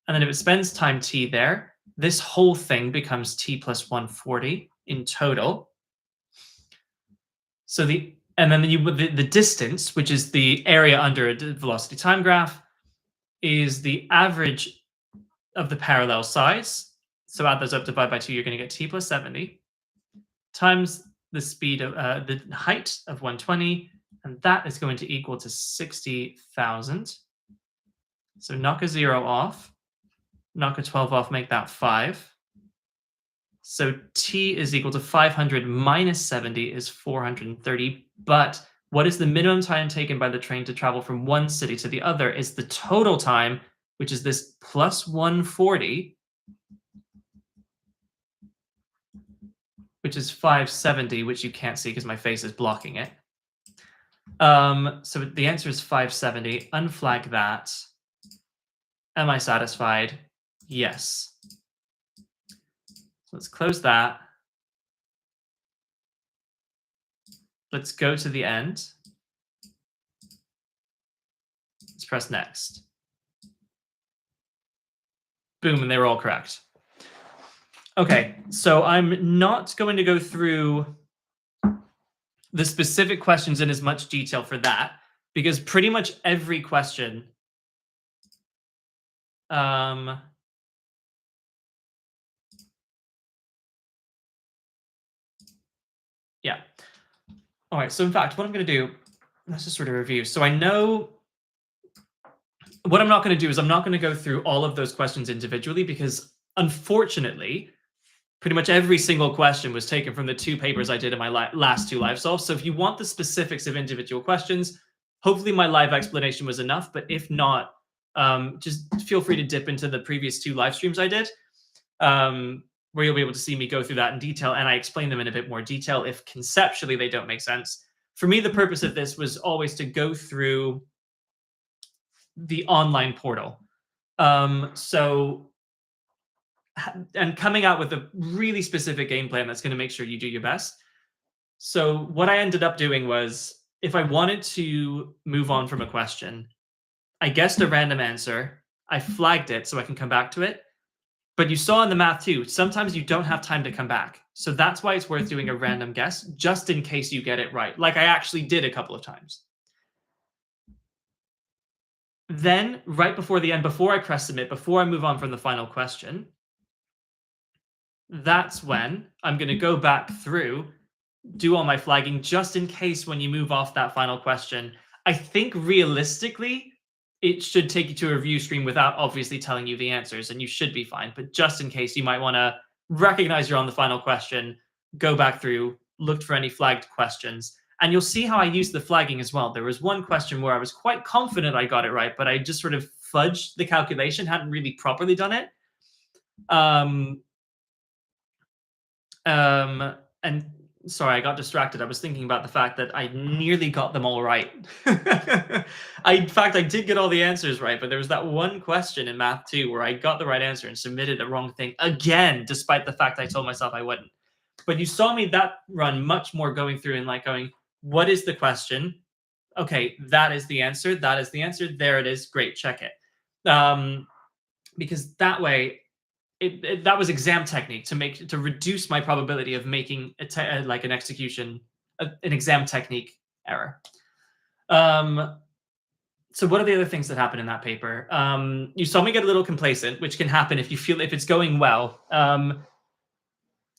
And then if it spends time t there, this whole thing becomes t plus 140 in total. So the distance, which is the area under a velocity time graph, is the average of the parallel sides. So add those up, divide by 2, you're going to get t plus 70 times the speed of the height of 120, and that is going to equal to 60,000. So knock a 0 off. Knock a 12 off, make that 5. So t is equal to 500 minus 70 is 430. But what is the minimum time taken by the train to travel from one city to the other is the total time, which is this plus 140, which is 570, which you can't see because my face is blocking it. So the answer is 570. Unflag that. Am I satisfied? Yes. So let's close that. Let's go to the end. Let's press next. Boom, and they were all correct. Okay, so I'm not going to go through the specific questions in as much detail for that, because pretty much every question yeah. All right, so in fact, what I'm going to do, let's just sort of review. So I know what I'm not going to do is I'm not going to go through all of those questions individually, because unfortunately, pretty much every single question was taken from the 2 papers I did in my last 2 live solves. So if you want the specifics of individual questions, hopefully my live explanation was enough. But if not, just feel free to dip into the previous 2 live streams I did, where you'll be able to see me go through that in detail. And I explain them in a bit more detail if conceptually they don't make sense. For me, the purpose of this was always to go through the online portal. And coming out with a really specific game plan that's going to make sure you do your best. So what I ended up doing was, if I wanted to move on from a question, I guessed a random answer, I flagged it so I can come back to it. But you saw in the math too, sometimes you don't have time to come back. So that's why it's worth doing a random guess, just in case you get it right, like I actually did a couple of times. Then, right before the end, before I press submit, before I move on from the final question, that's when I'm going to go back through, do all my flagging, just in case when you move off that final question. I think realistically, it should take you to a review screen without obviously telling you the answers, and you should be fine. But just in case, you might want to recognize you're on the final question, go back through, look for any flagged questions, and you'll see how I used the flagging as well. There was one question where I was quite confident I got it right, but I just sort of fudged the calculation, hadn't really properly done it. And sorry, I got distracted. I was thinking about the fact that I nearly got them all right. In fact, I did get all the answers right, but there was that one question in math 2 where I got the right answer and submitted the wrong thing again, despite the fact I told myself I wouldn't. But you saw me that run much more going through and like going, what is the question? Okay, that is the answer. That is the answer. There it is. Great, check it. Because that way, that was exam technique to reduce my probability of making like an execution, an exam technique error. So what are the other things that happen in that paper? You saw me get a little complacent, which can happen if you feel if it's going well.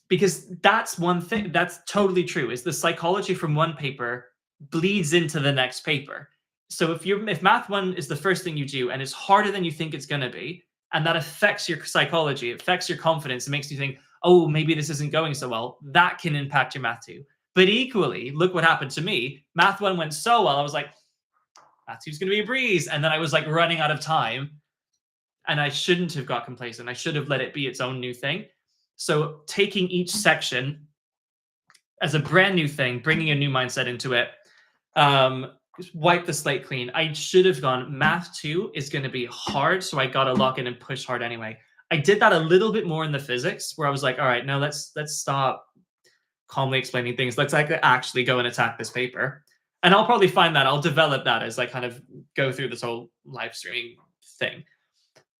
Because that's one thing that's totally true, is the psychology from one paper bleeds into the next paper. So if math 1 is the first thing you do and it's harder than you think it's going to be, and that affects your psychology, it affects your confidence, it makes you think, oh, maybe this isn't going so well, that can impact your math 2. But equally, look what happened to me. Math 1 went so well, I was like, math 2 is going to be a breeze. And then I was like running out of time, and I shouldn't have got complacent. I should have let it be its own new thing. So taking each section as a brand new thing, bringing a new mindset into it, just wipe the slate clean. I should have gone, math 2 is going to be hard, so I got to lock in and push hard anyway. I did that a little bit more in the physics, where I was like, all right, now let's stop calmly explaining things. Let's like actually go and attack this paper. And I'll probably find that. I'll develop that as I kind of go through this whole live streaming thing.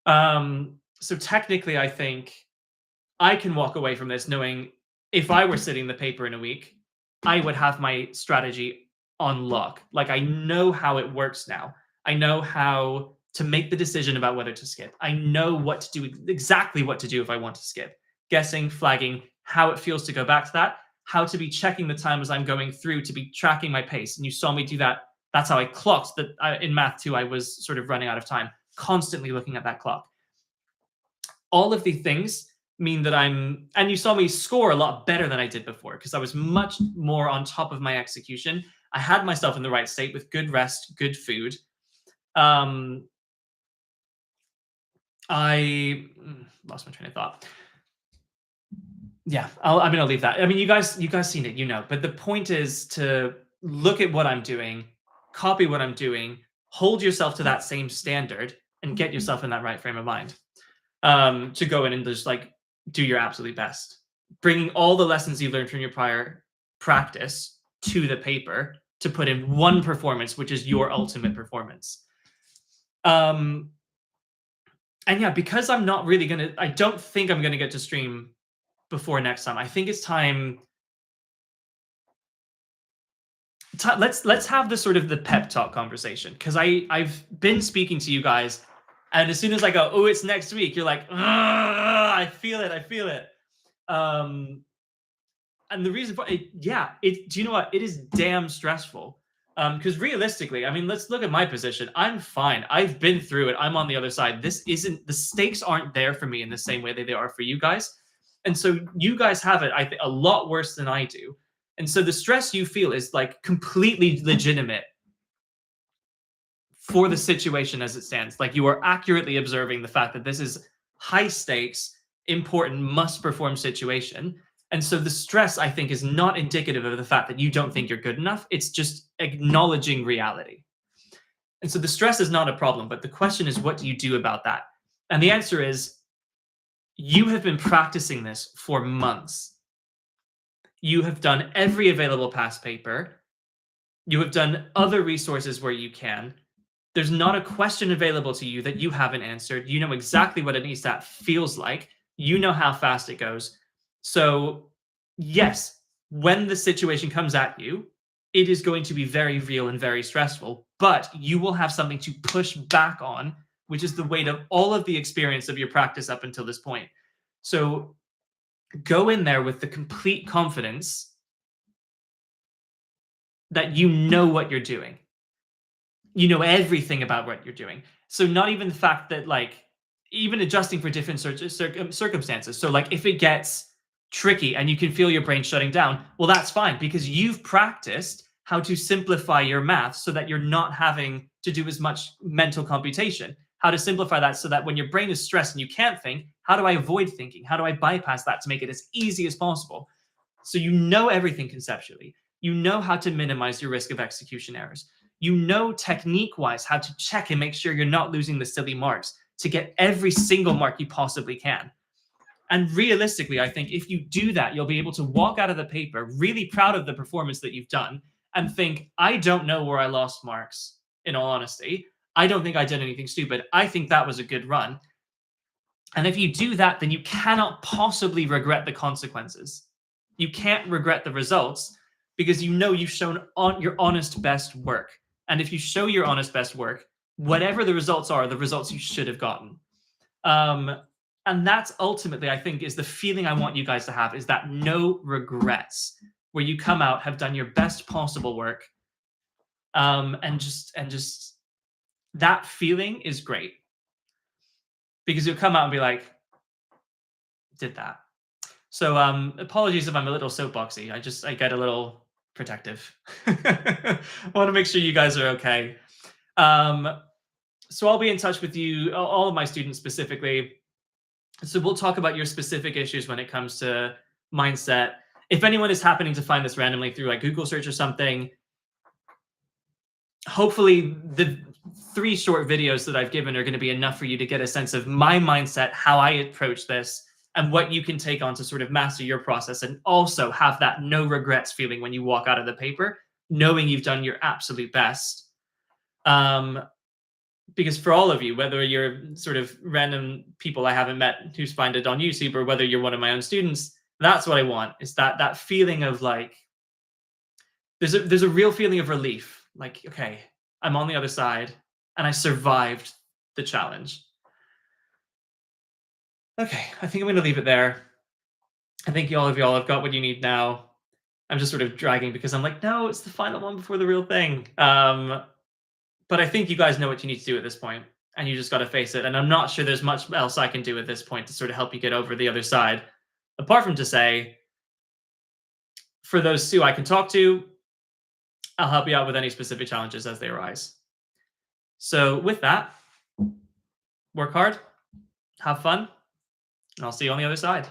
So technically, I think I can walk away from this knowing if I were sitting the paper in a week, I would have my strategy on lock. Like, I know how it works now. I know how to make the decision about whether to skip. I know what to do, exactly what to do if I want to skip. Guessing, flagging, how it feels to go back to that, how to be checking the time as I'm going through, to be tracking my pace. And you saw me do that. That's how I clocked that in math 2, I was sort of running out of time, constantly looking at that clock. All of the things mean that and you saw me score a lot better than I did before because I was much more on top of my execution. I had myself in the right state with good rest, good food. Um, I lost my train of thought. Yeah, I'm gonna leave that. I mean, you guys seen it, But the point is to look at what I'm doing, copy what I'm doing, hold yourself to that same standard, and get yourself in that right frame of mind to go in and just like do your absolute best, bringing all the lessons you learned from your prior practice to the paper to put in one performance, which is your ultimate performance. And yeah, because I'm not really I don't think I'm gonna get to stream before next time. I think it's time. Let's have the sort of the pep talk conversation because I've been speaking to you guys, and as soon as I go, oh, it's next week, you're like, I feel it. And the reason for it, yeah, do you know what? It is damn stressful. Because realistically, I mean, let's look at my position. I'm fine. I've been through it. I'm on the other side. The stakes aren't there for me in the same way that they are for you guys. And so you guys have it, I think, a lot worse than I do. And so the stress you feel is like completely legitimate for the situation as it stands. Like you are accurately observing the fact that this is high stakes, important, must perform situation. And so the stress, I think, is not indicative of the fact that you don't think you're good enough. It's just acknowledging reality. And so the stress is not a problem. But the question is, what do you do about that? And the answer is, you have been practicing this for months. You have done every available past paper. You have done other resources where you can. There's not a question available to you that you haven't answered. You know exactly what an ESAT feels like. You know how fast it goes. So, yes, when the situation comes at you, it is going to be very real and very stressful, but you will have something to push back on, which is the weight of all of the experience of your practice up until this point. So, go in there with the complete confidence that you know what you're doing. You know everything about what you're doing. So, not even the fact that, like, even adjusting for different circumstances. So, like, if it gets tricky and you can feel your brain shutting down, well, that's fine because you've practiced how to simplify your math so that you're not having to do as much mental computation. How to simplify that so that when your brain is stressed and you can't think, how do I avoid thinking? How do I bypass that to make it as easy as possible? So you know everything conceptually. You know how to minimize your risk of execution errors. You know technique-wise how to check and make sure you're not losing the silly marks to get every single mark you possibly can. And realistically, I think if you do that, you'll be able to walk out of the paper really proud of the performance that you've done and think, I don't know where I lost marks, in all honesty. I don't think I did anything stupid. I think that was a good run. And if you do that, then you cannot possibly regret the consequences. You can't regret the results because you know you've shown your honest best work. And if you show your honest best work, whatever the results are, the results you should have gotten. And that's ultimately, I think, is the feeling I want you guys to have, is that no regrets, where you come out, have done your best possible work, and just that feeling is great because you'll come out and be like, did that. So apologies if I'm a little soapboxy. I get a little protective. I want to make sure you guys are okay. So I'll be in touch with you, all of my students specifically. So we'll talk about your specific issues when it comes to mindset. If anyone is happening to find this randomly through like Google search or something, hopefully the 3 short videos that I've given are going to be enough for you to get a sense of my mindset, how I approach this, and what you can take on to sort of master your process and also have that no regrets feeling when you walk out of the paper, knowing you've done your absolute best. Because for all of you, whether you're sort of random people I haven't met who find it on YouTube or whether you're one of my own students, that's what I want, is that feeling of like, there's a real feeling of relief. Like, okay, I'm on the other side and I survived the challenge. Okay, I think I'm going to leave it there. I think all of y'all have got what you need now. I'm just sort of dragging because I'm like, no, it's the final one before the real thing. But I think you guys know what you need to do at this point. and you just got to face it. And I'm not sure there's much else I can do at this point to sort of help you get over the other side, apart from to say, for those two I can talk to, I'll help you out with any specific challenges as they arise. So with that, work hard, have fun, and I'll see you on the other side.